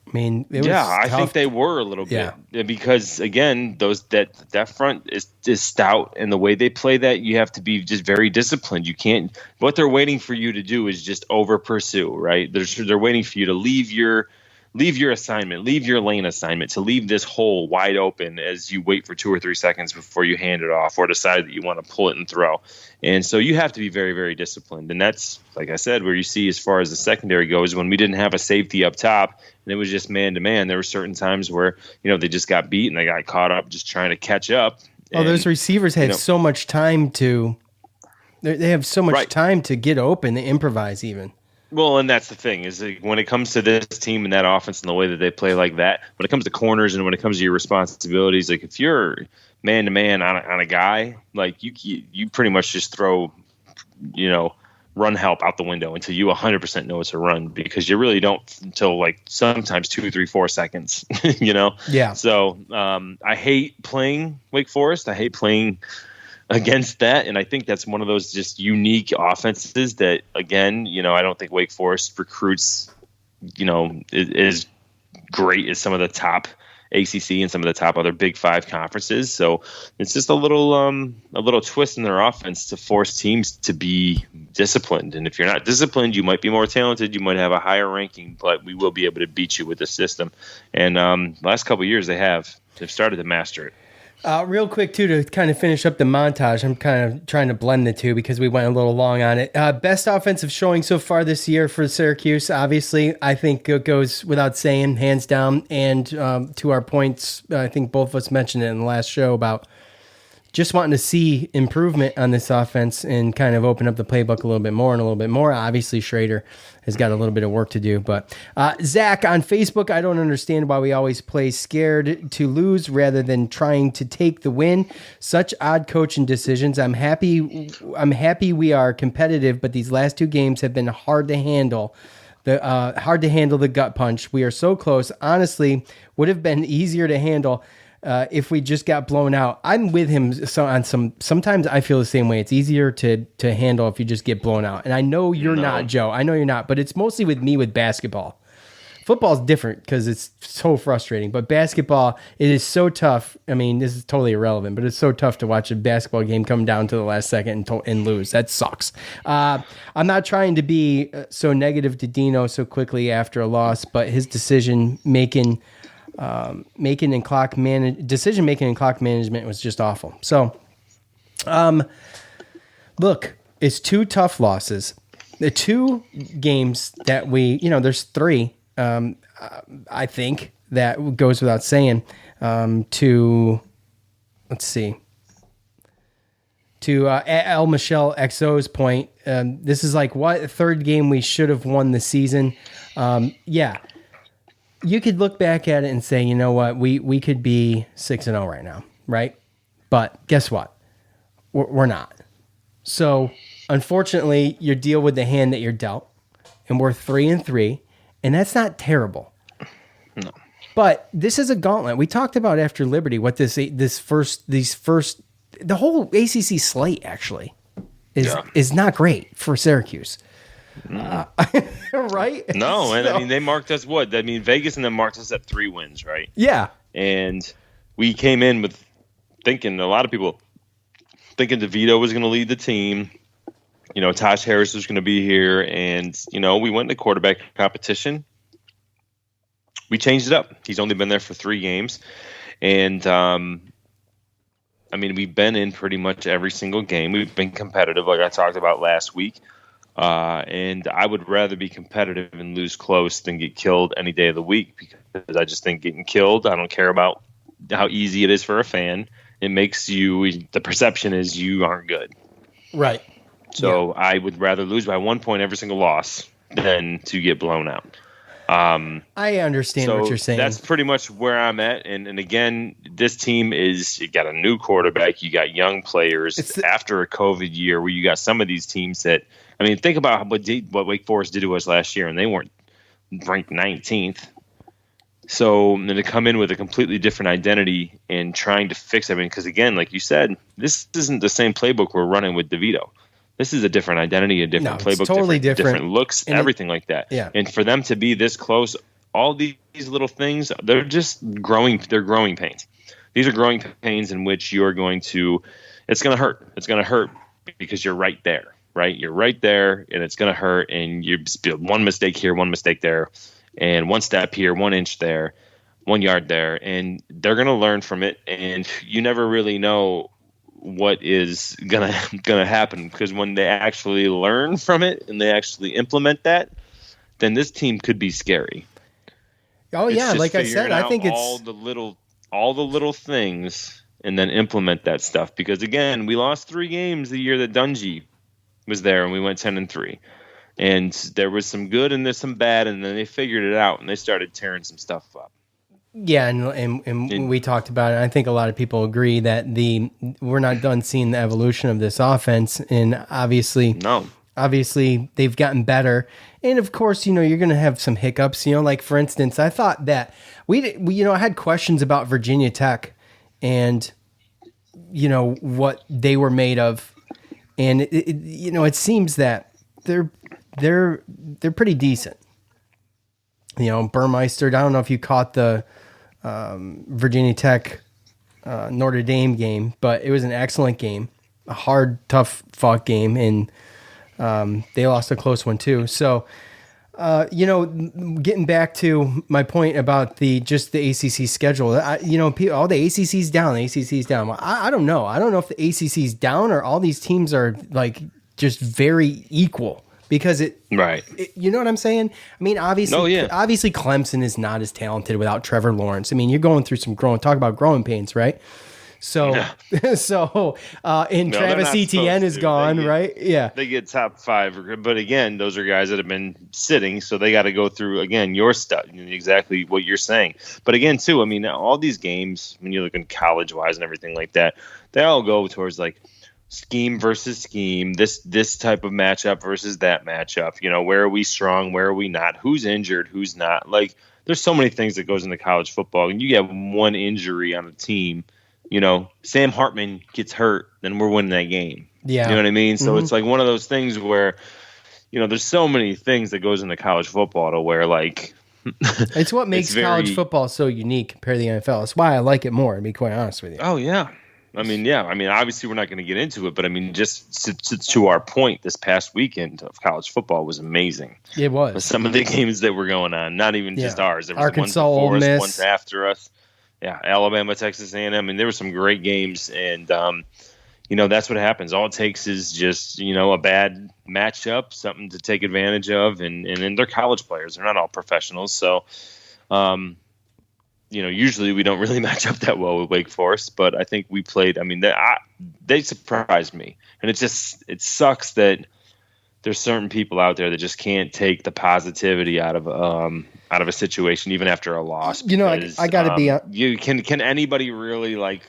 Speaker 3: I mean,
Speaker 4: I think they were a little bit because again, that front is stout, and the way they play that, you have to be just very disciplined. You can't. What they're waiting for you to do is just over pursue, right? They're waiting for you to leave your assignment, leave your lane assignment, to leave this hole wide open as you wait for 2 or 3 seconds before you hand it off or decide that you want to pull it and throw. And so you have to be very, very disciplined. And that's, like I said, where you see as far as the secondary goes, when we didn't have a safety up top and it was just man-to-man, there were certain times where, they just got beat and they got caught up just trying to catch up.
Speaker 3: And, those receivers had so much time to – they have so much time to get open, they improvise even.
Speaker 4: Well, and that's the thing is when it comes to this team and that offense and the way that they play like that, when it comes to corners and when it comes to your responsibilities, like if you're man to man on a guy, like you pretty much just throw, run help out the window until you 100% know it's a run, because you really don't until like sometimes 2, 3, 4 seconds,
Speaker 3: Yeah.
Speaker 4: So I hate playing Wake Forest. I hate playing against that, and I think that's one of those just unique offenses that, again, I don't think Wake Forest recruits, is great as some of the top ACC and some of the top other Big 5 conferences. So it's just a little twist in their offense to force teams to be disciplined. And if you're not disciplined, you might be more talented, you might have a higher ranking, but we will be able to beat you with the system. And last couple of years they've started to master it.
Speaker 3: Real quick, too, to kind of finish up the montage, I'm kind of trying to blend the two because we went a little long on it. Best offensive showing so far this year for Syracuse, obviously, I think it goes without saying, hands down. And to our points, I think both of us mentioned it in the last show about just wanting to see improvement on this offense and kind of open up the playbook a little bit more and a little bit more. Obviously, Schrader has got a little bit of work to do. But Zach on Facebook, I don't understand why we always play scared to lose rather than trying to take the win. Such odd coaching decisions. I'm happy we are competitive, but these last 2 games have been hard to handle. Hard to handle the gut punch. We are so close. Honestly, would have been easier to handle if we just got blown out. I'm with him on some. Sometimes I feel the same way. It's easier to handle if you just get blown out. And I know you're not, Joe. I know you're not. But it's mostly with me with basketball. Football's different because it's so frustrating. But basketball, it is so tough. I mean, this is totally irrelevant, but it's so tough to watch a basketball game come down to the last second and lose. That sucks. I'm not trying to be so negative to Dino so quickly after a loss, but his decision making and clock management was just awful. So, look, it's 2 tough losses. The 2 games that there's 3. I think that goes without saying. To El Michelle XO's point, this is like what 3rd game we should have won the season. Yeah, you could look back at it and say, you know what, we could be 6-0 right now, right? But guess what? We're not. So unfortunately, you deal with the hand that you're dealt, and we're 3-3, and that's not terrible.
Speaker 4: No.
Speaker 3: But this is a gauntlet. We talked about after Liberty what the whole ACC slate actually is not great for Syracuse. Right?
Speaker 4: No, and I mean they marked us what? I mean Vegas and them marked us at 3 wins, right?
Speaker 3: Yeah.
Speaker 4: And we came in with a lot of people thinking DeVito was going to lead the team. Tosh Harris was going to be here, and we went into quarterback competition. We changed it up. He's only been there for 3 games, and we've been in pretty much every single game. We've been competitive, like I talked about last week. And I would rather be competitive and lose close than get killed any day of the week, because I just think getting killed, I don't care about how easy it is for a fan. It makes the perception is you aren't good.
Speaker 3: Right.
Speaker 4: So yeah. I would rather lose by 1 point every single loss than to get blown out.
Speaker 3: I understand what you're saying.
Speaker 4: That's pretty much where I'm at. And again, this team you got a new quarterback, you got young players after a COVID year where you got some of these teams that, think about what Wake Forest did to us last year, and they weren't ranked 19th. So then to come in with a completely different identity and trying to fix everything, because again, like you said, this isn't the same playbook we're running with DeVito. This is a different identity, a different playbook,
Speaker 3: totally
Speaker 4: different looks, and everything like that.
Speaker 3: Yeah.
Speaker 4: And for them to be this close, all these little things, they're just growing. They're growing pains. These are growing pains in which you're going to. It's going to hurt. It's going to hurt because you're right there, right? You're right there, and it's going to hurt. And you one mistake here, one mistake there, and one step here, 1 inch there, 1 yard there, and they're going to learn from it. And you never really know what is gonna happen, because when they actually learn from it and they actually implement that, then this team could be scary.
Speaker 3: Oh yeah, like I said, I think it's
Speaker 4: all the little things, and then implement that stuff. Because again, we lost 3 games the year that Dungy was there, and we went 10-3, and there was some good and there's some bad, and then they figured it out and they started tearing some stuff up.
Speaker 3: Yeah, and we talked about it. I think a lot of people agree that we're not done seeing the evolution of this offense, and obviously they've gotten better. And of course, you're going to have some hiccups. Like for instance, I thought that we I had questions about Virginia Tech and what they were made of, and it seems that they're pretty decent. Burmeister, I don't know if you caught the Virginia Tech Notre Dame game, but it was an excellent game, a hard, tough fought game, and they lost a close one too. So, getting back to my point about the ACC schedule, all the ACC's down, the ACC's down. Well, I don't know. I don't know if the ACC's down or all these teams are like just very equal. Because you know what I'm saying? Obviously Clemson is not as talented without Trevor Lawrence. You're going through talk about growing pains, right? So, and
Speaker 4: No,
Speaker 3: Travis
Speaker 4: they're not
Speaker 3: Etienne is
Speaker 4: supposed to.
Speaker 3: gone, right? Yeah.
Speaker 4: They get top 5, but again, those are guys that have been sitting, so they got to go through again your stuff, exactly what you're saying. But again, too, I mean, all these games, when you're looking college wise and everything like that, they all go towards like scheme versus scheme, this type of matchup versus that matchup. Where are we strong? Where are we not? Who's injured? Who's not? Like, there's so many things that goes into college football, and you get one injury on a team. Sam Hartman gets hurt, then we're winning that game.
Speaker 3: Yeah.
Speaker 4: You know what I mean? So it's like one of those things where, there's so many things that goes into college football to where like
Speaker 3: it's what makes college football so unique compared to the NFL. That's why I like it more, to be quite honest with you.
Speaker 4: Oh yeah. I mean, obviously we're not going to get into it, but I mean, just to our point, this past weekend of college football was amazing.
Speaker 3: It was.
Speaker 4: Some of the games that were going on, not even just ours. There was
Speaker 3: Arkansas,
Speaker 4: one before
Speaker 3: Ole Miss.
Speaker 4: us, ones after us. Yeah, Alabama, Texas A&M. I mean, there were some great games, and that's what happens. All it takes is just a bad matchup, something to take advantage of, and they're college players. They're not all professionals, so usually we don't really match up that well with Wake Forest, but I think we played. I mean, they surprised me, and it sucks that there's certain people out there that just can't take the positivity out of a situation, even after a loss. Because,
Speaker 3: I got to be.
Speaker 4: You can anybody really like?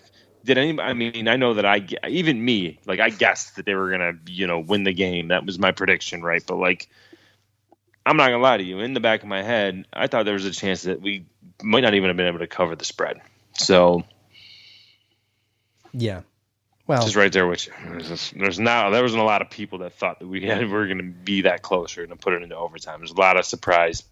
Speaker 4: Did anybody? I mean, I know that even me, like I guessed that they were gonna win the game. That was my prediction, right? But like, I'm not gonna lie to you. In the back of my head, I thought there was a chance that we might not even have been able to cover the spread. So,
Speaker 3: yeah, well,
Speaker 4: just right there with you. There wasn't a lot of people that thought that we were going to be that closer and to put it into overtime. There's a lot of surprise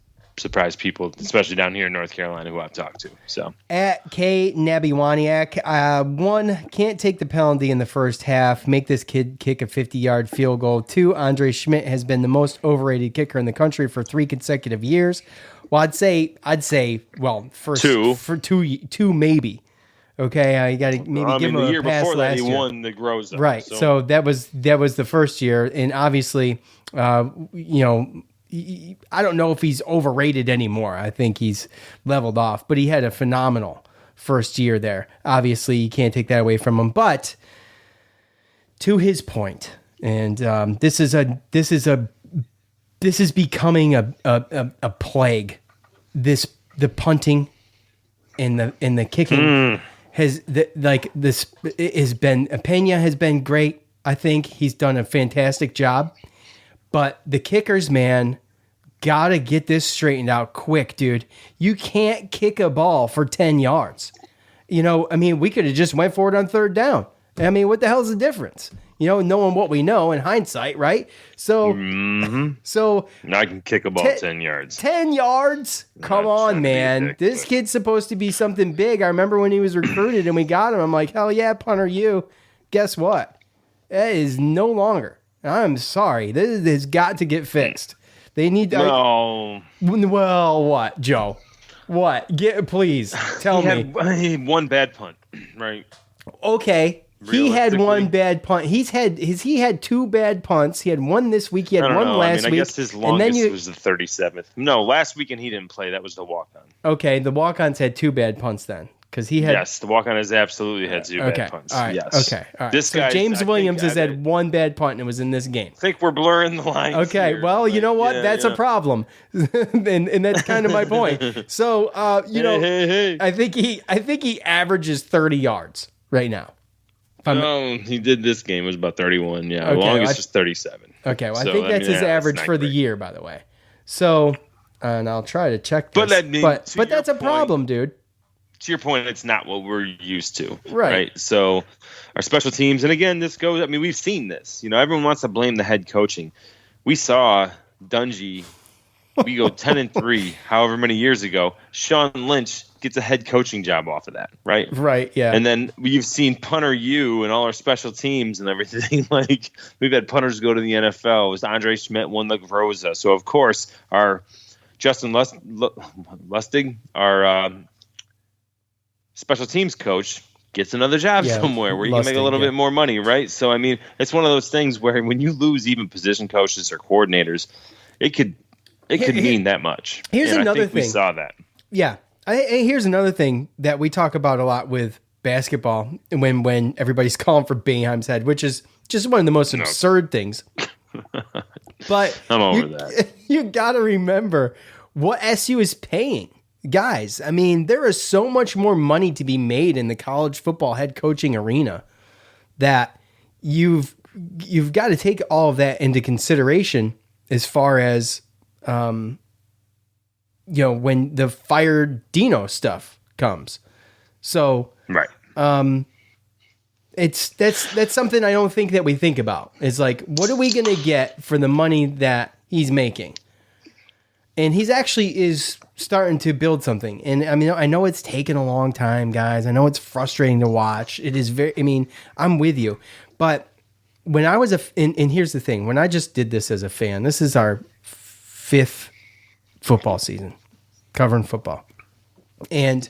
Speaker 4: people, especially down here in North Carolina, who I've talked to. So
Speaker 3: at K Nabiwaniak, 1, can't take the penalty in the first half. Make this kid kick a 50-yard field goal. 2, Andre Schmidt has been the most overrated kicker in the country for 3 consecutive years. Well, I'd say, first
Speaker 4: 2
Speaker 3: for 2 maybe. Okay, you got to maybe give him a pass.
Speaker 4: The year before that, he
Speaker 3: year.
Speaker 4: won the Groza.
Speaker 3: Right. So that was the first year, and obviously, I don't know if he's overrated anymore. I think he's leveled off, but he had a phenomenal first year there. Obviously, you can't take that away from him. But to his point, and this is becoming a plague. The punting and the kicking has been Pena has been great. I think he's done a fantastic job. But the kickers, man, gotta get this straightened out quick, dude. You can't kick a ball for 10 yards. We could have just went for it on 3rd down. I mean, what the hell's the difference? Knowing what we know in hindsight, right? So, so
Speaker 4: I can kick a ball 10 yards.
Speaker 3: 10 yards? Come on, man. This kid's supposed to be something big. I remember when he was recruited and we got him. I'm like, hell yeah, punter, you. Guess what? That is no longer. I'm sorry. This has got to get fixed. They need to.
Speaker 4: No.
Speaker 3: Well, what, Joe? What? Please tell me.
Speaker 4: He had one bad punt, right?
Speaker 3: Okay. He had one bad punt. He had 2 bad punts. He had one this week. He had one last week.
Speaker 4: I guess his longest was the 37th. No, last weekend he didn't play. That was the walk-on.
Speaker 3: Okay, the walk-ons had 2 bad punts then. Because he had
Speaker 4: the walk-on has absolutely had 2 bad punts.
Speaker 3: All right.
Speaker 4: Yes.
Speaker 3: Okay. All right.
Speaker 4: This guy,
Speaker 3: James Williams has had 1 bad punt and it was in this game.
Speaker 4: I think we're blurring the lines.
Speaker 3: Okay.
Speaker 4: Here.
Speaker 3: Well, you know what? That's a problem, and that's kind of my point. So, I think he averages 30 yards right now.
Speaker 4: No, he did this game. It was about 31. Yeah,
Speaker 3: okay,
Speaker 4: longest was 37.
Speaker 3: Okay. Well, I think that's his average for the year, by the way. So, and I'll try to check this. But that's a problem, dude.
Speaker 4: To your point, it's not what we're used to.
Speaker 3: Right.
Speaker 4: So our special teams, and again, we've seen this. Everyone wants to blame the head coaching. We saw Dungy, we go 10-3, however many years ago. Sean Lynch gets a head coaching job off of that, right?
Speaker 3: Right, yeah.
Speaker 4: And then you've seen punter you and all our special teams and everything. Like, we've had punters go to the NFL. It was Andre Schmidt won the Groza. So, of course, our Justin Lustig, our special teams coach, gets another job somewhere where you can make a little bit more money, right? So, I mean, it's one of those things where when you lose even position coaches or coordinators, it could mean that much.
Speaker 3: Here's another thing.
Speaker 4: We saw that.
Speaker 3: Yeah. Here's another thing that we talk about a lot with basketball when everybody's calling for Boeheim's head, which is just one of the most absurd things. But
Speaker 4: I'm over that.
Speaker 3: You got to remember what SU is paying. Guys, I mean, there is so much more money to be made in the college football head coaching arena that you've got to take all of that into consideration as far as, when the fired Dino stuff comes. So,
Speaker 4: Right.
Speaker 3: That's something I don't think that we think about. It's like, what are we going to get for the money that he's making? And he's actually is starting to build something. And I mean, I know it's taken a long time, guys. I know it's frustrating to watch. It is I'm with you. But when I was and here's the thing, when I just did this as a fan, this is our 5th football season covering football. And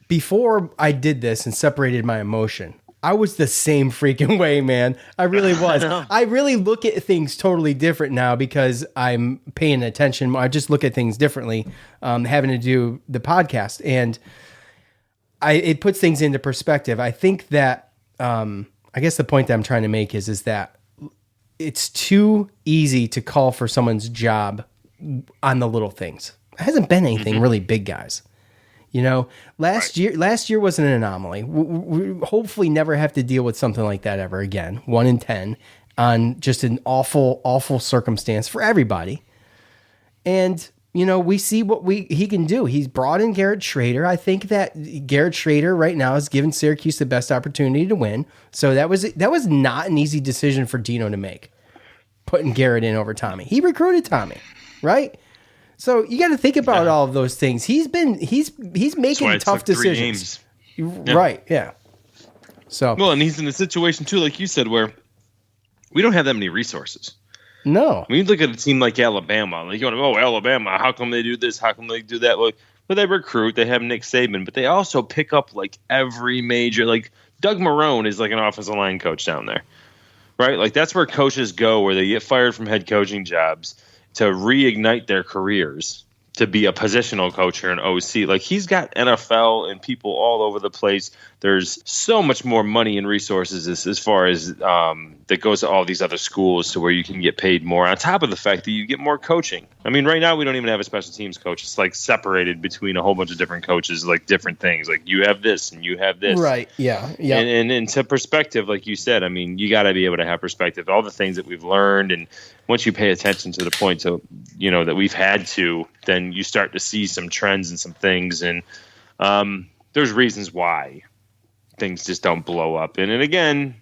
Speaker 3: before I did this and separated my emotion, I was the same freaking way, man. I really was. I really look at things totally different now because I'm paying attention. I just look at things differently, having to do the podcast. And it puts things into perspective. I think that, I guess the point that I'm trying to make is that it's too easy to call for someone's job on the little things. It hasn't been anything really big, guys. Last year was an anomaly. We hopefully never have to deal with something like that ever again. 1 in 10 on just an awful, awful circumstance for everybody. And, we see what he can do. He's brought in Garrett Schrader. I think that Garrett Schrader right now has given Syracuse the best opportunity to win. So that was not an easy decision for Dino to make, putting Garrett in over Tommy. He recruited Tommy, right? So you got to think about all of those things. He's making tough decisions. Right. Yeah. So,
Speaker 4: and he's in a situation too, like you said, where we don't have that many resources.
Speaker 3: No.
Speaker 4: When you look at a team like Alabama, like you want to go, Alabama, how come they do this? How come they do that? Well, they recruit, they have Nick Saban, but they also pick up like every major, like Doug Marrone is like an offensive line coach down there, right? Like that's where coaches go, where they get fired from head coaching jobs to reignite their careers, to be a positional coach or an OC. Like he's got NFL and people all over the place. There's so much more money and resources as far as that goes to all these other schools to where you can get paid more, on top of the fact that you get more coaching. I mean, right now we don't even have a special teams coach. It's like separated between a whole bunch of different coaches, like different things. Like you have this and you have this.
Speaker 3: Right. Yeah. Yeah.
Speaker 4: And to perspective, like you said, I mean, you got to be able to have perspective. All the things that we've learned, and once you pay attention to the point to, that we've had to, then you start to see some trends and some things. And there's reasons why things just don't blow up. And again,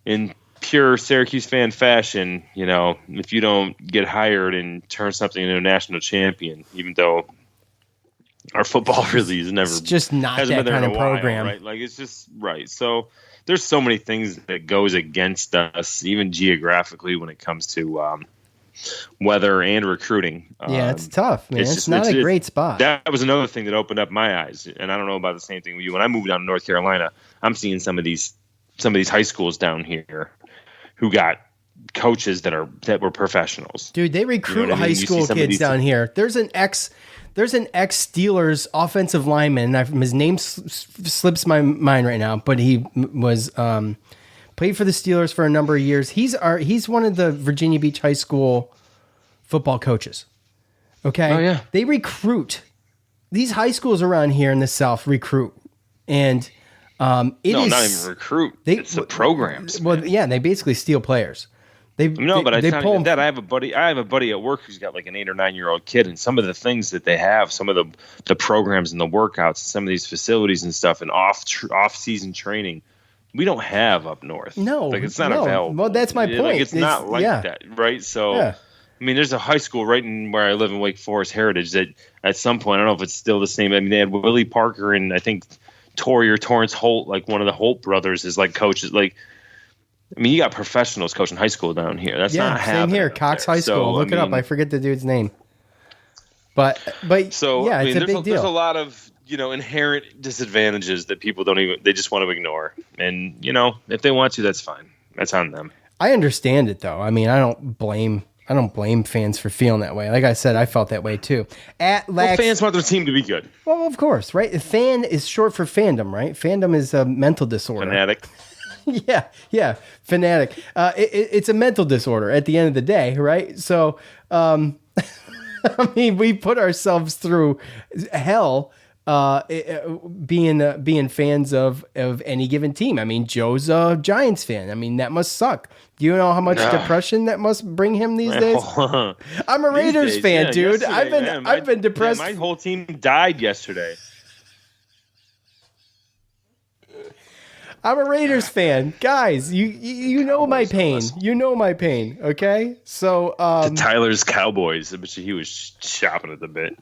Speaker 4: in pure Syracuse fan fashion, if you don't get hired and turn something into a national champion, even though our football really is never,
Speaker 3: it's just not that kind of program,
Speaker 4: right? Like it's just right. So there's so many things that goes against us, even geographically, when it comes to weather and recruiting.
Speaker 3: Yeah, it's tough, man. It's not a great spot.
Speaker 4: That was another thing that opened up my eyes, and I don't know about the same thing with you. When I moved down to North Carolina, I'm seeing some of these high schools down here who got coaches that were professionals.
Speaker 3: Dude, they recruit high school kids down here. There's an ex Steelers offensive lineman. His name slips my mind right now, but he was played for the Steelers for a number of years. He's one of the Virginia Beach High School football coaches. Okay.
Speaker 4: Oh yeah.
Speaker 3: They recruit. These high schools around here in the South recruit, and not even
Speaker 4: recruit. It's the programs.
Speaker 3: Well, yeah, they basically steal players.
Speaker 4: But I have a buddy at work who's got like an 8 or 9 year old kid, and some of the things that they have, some of the programs and the workouts, some of these facilities and stuff, and off season training, we don't have up north.
Speaker 3: No,
Speaker 4: like it's not available.
Speaker 3: Well, that's my point.
Speaker 4: Like, it's not like that, right? So, I mean, there's a high school right in where I live in Wake Forest Heritage that at some point, I don't know if it's still the same. I mean, they had Willie Parker and I think Torrance Holt, like one of the Holt brothers, is like coaches. Like, I mean, you got professionals coaching high school down here. That's not happening.
Speaker 3: Same here, Cox High School. Look it up. I forget the dude's name. But
Speaker 4: so
Speaker 3: yeah, it's a big deal.
Speaker 4: There's a lot of inherent disadvantages that people they just want to ignore. And if they want to, that's fine. That's on them.
Speaker 3: I understand it though. I mean, I don't blame I don't blame fans for feeling that way. Like I said, I felt that way too.
Speaker 4: Fans want their team to be good.
Speaker 3: Well, of course, right? Fan is short for fandom, right? Fandom is a mental disorder.
Speaker 4: Fanatic.
Speaker 3: yeah, fanatic. It's a mental disorder at the end of the day, right? So, I mean, we put ourselves through hell being fans of any given team. I mean, Joe's a Giants fan. I mean, that must suck. Do you know how much depression that must bring him these days? I'm a Raiders fan, dude. I've been depressed.
Speaker 4: My whole team died yesterday.
Speaker 3: I'm a Raiders fan. Guys, you know my pain. You know my pain, okay? So
Speaker 4: Tyler's Cowboys. I bet you he was chopping at the bit.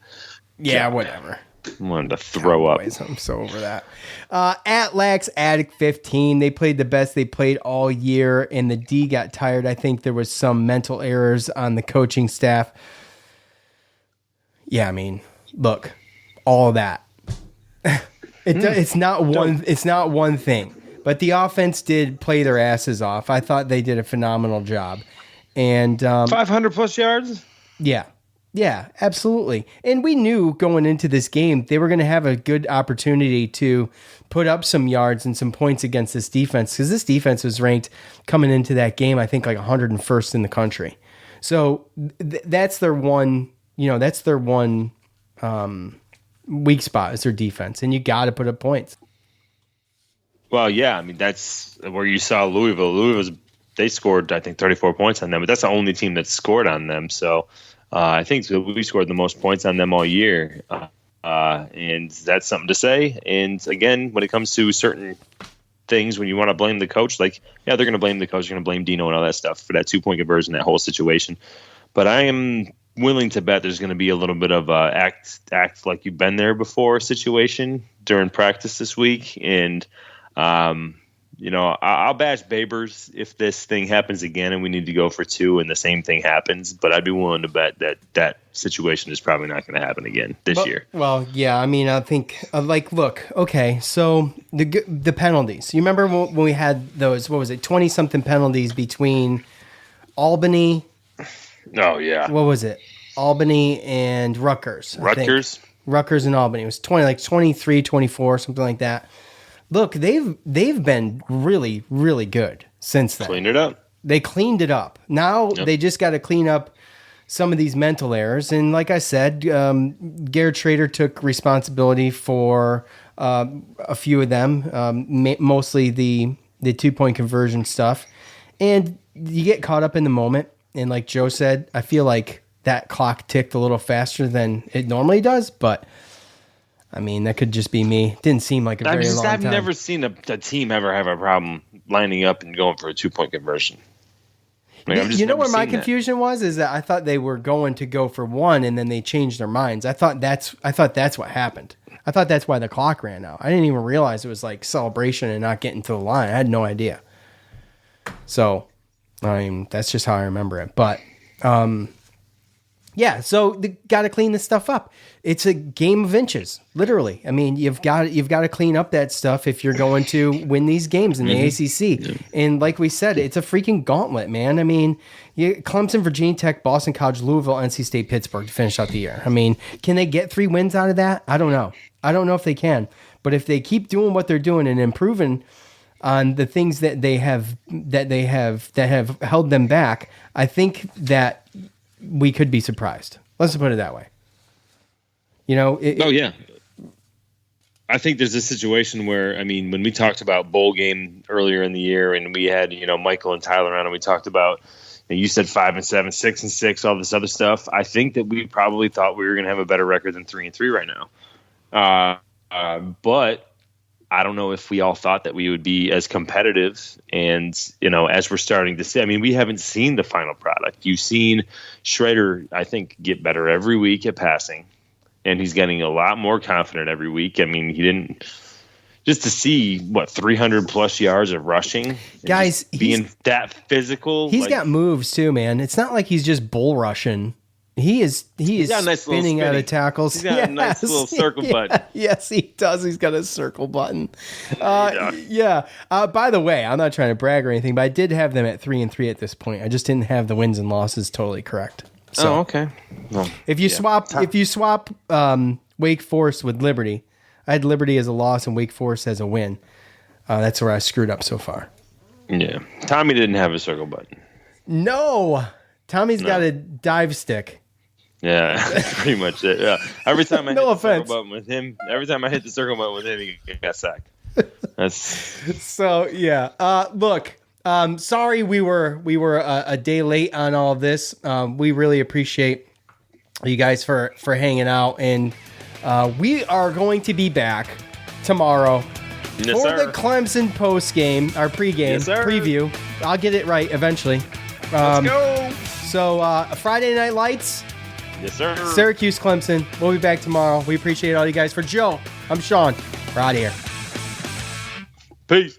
Speaker 3: Yeah, whatever.
Speaker 4: Wanted to throw
Speaker 3: Cowboys, up. I'm so over that. At Lax Addict 15, they played the best they played all year, and the D got tired. I think there was some mental errors on the coaching staff. Yeah, I mean, look, all of that. It's not one thing. But the offense did play their asses off. I thought they did a phenomenal job. And
Speaker 4: 500 plus yards?
Speaker 3: Yeah, absolutely. And we knew going into this game, they were going to have a good opportunity to put up some yards and some points against this defense, because this defense was ranked coming into that game, I think, like 101st in the country. So that's their one, weak spot is their defense, and you got to put up points.
Speaker 4: Well, yeah, I mean, that's where you saw Louisville. They scored, I think, 34 points on them, but that's the only team that scored on them. So I think we scored the most points on them all year, and that's something to say. And again, when it comes to certain things, when you want to blame the coach, like, yeah, they're going to blame the coach, they're going to blame Dino and all that stuff for that 2-point conversion, that whole situation. But I am willing to bet there's going to be a little bit of act like you've been there before situation during practice this week. And I'll bash Babers if this thing happens again and we need to go for 2 and the same thing happens, but I'd be willing to bet that situation is probably not going to happen again this year.
Speaker 3: Well, yeah, I mean, I think, look, okay, so the penalties. You remember when we had those, 20-something penalties between Albany?
Speaker 4: Oh, yeah.
Speaker 3: What was it? Albany and Rutgers. Rutgers and Albany. It was 23, 24, something like that. Look, they've been really, really good since then.
Speaker 4: Cleaned it up.
Speaker 3: They cleaned it up. Now They just got to clean up some of these mental errors. And like I said, Garrett Schrader took responsibility for a few of them, mostly the 2-point conversion stuff. And you get caught up in the moment. And like Joe said, I feel like that clock ticked a little faster than it normally does, but I mean, that could just be me. Didn't seem like a very long time.
Speaker 4: I've never seen a team ever have a problem lining up and going for a 2-point conversion.
Speaker 3: You know where my confusion was? Is that I thought they were going to go for 1 and then they changed their minds. I thought that's what happened. I thought that's why the clock ran out. I didn't even realize it was like celebration and not getting to the line. I had no idea. So, I mean, that's just how I remember it. But, yeah, so they got to clean this stuff up. It's a game of inches, literally. I mean, you've got to clean up that stuff if you're going to win these games in the ACC. And like we said, it's a freaking gauntlet, man. I mean, Clemson, Virginia Tech, Boston College, Louisville, NC State, Pittsburgh to finish out the year. I mean, can they get 3 wins out of that? I don't know. I don't know if they can. But if they keep doing what they're doing and improving on the things that they have held them back, I think that we could be surprised. Let's put it that way.
Speaker 4: Yeah. I think there's a situation where, I mean, when we talked about bowl game earlier in the year and we had, Michael and Tyler on and we talked about, you said 5-7, 6-6, all this other stuff. I think that we probably thought we were going to have a better record than 3-3 right now. But I don't know if we all thought that we would be as competitive and, as we're starting to see. I mean, we haven't seen the final product. You've seen Schrader, I think, get better every week at passing, and he's getting a lot more confident every week. I mean, he didn't – just to see, 300-plus yards of rushing.
Speaker 3: Guys,
Speaker 4: being that physical.
Speaker 3: He's got moves too, man. It's not like he's just bull rushing. He is
Speaker 4: got a nice little
Speaker 3: spinning out
Speaker 4: spinny.
Speaker 3: of tackles.
Speaker 4: He's got a nice little circle button.
Speaker 3: Yes, he does. He's got a circle button. Yeah. By the way, I'm not trying to brag or anything, but I did have them at 3-3 at this point. I just didn't have the wins and losses totally correct. So
Speaker 4: okay. Well,
Speaker 3: if you swap Wake Forest with Liberty, I had Liberty as a loss and Wake Forest as a win. That's where I screwed up so far.
Speaker 4: Yeah. Tommy didn't have a circle button.
Speaker 3: No. Tommy's got a dive stick.
Speaker 4: Yeah, that's pretty much it. Yeah. Every time I
Speaker 3: No
Speaker 4: hit the
Speaker 3: offense.
Speaker 4: circle button with him, he got sacked. That's
Speaker 3: So yeah. Look, sorry we were a day late on all of this. We really appreciate you guys for hanging out, and we are going to be back tomorrow
Speaker 4: yes,
Speaker 3: for
Speaker 4: sir.
Speaker 3: the Clemson post game, our pregame
Speaker 4: Yes, sir.
Speaker 3: preview. I'll get it right eventually.
Speaker 4: Let's go.
Speaker 3: So Friday Night Lights,
Speaker 4: Yes, sir.
Speaker 3: Syracuse, Clemson. We'll be back tomorrow. We appreciate all you guys. For Joe, I'm Sean. We're out of here.
Speaker 4: Peace.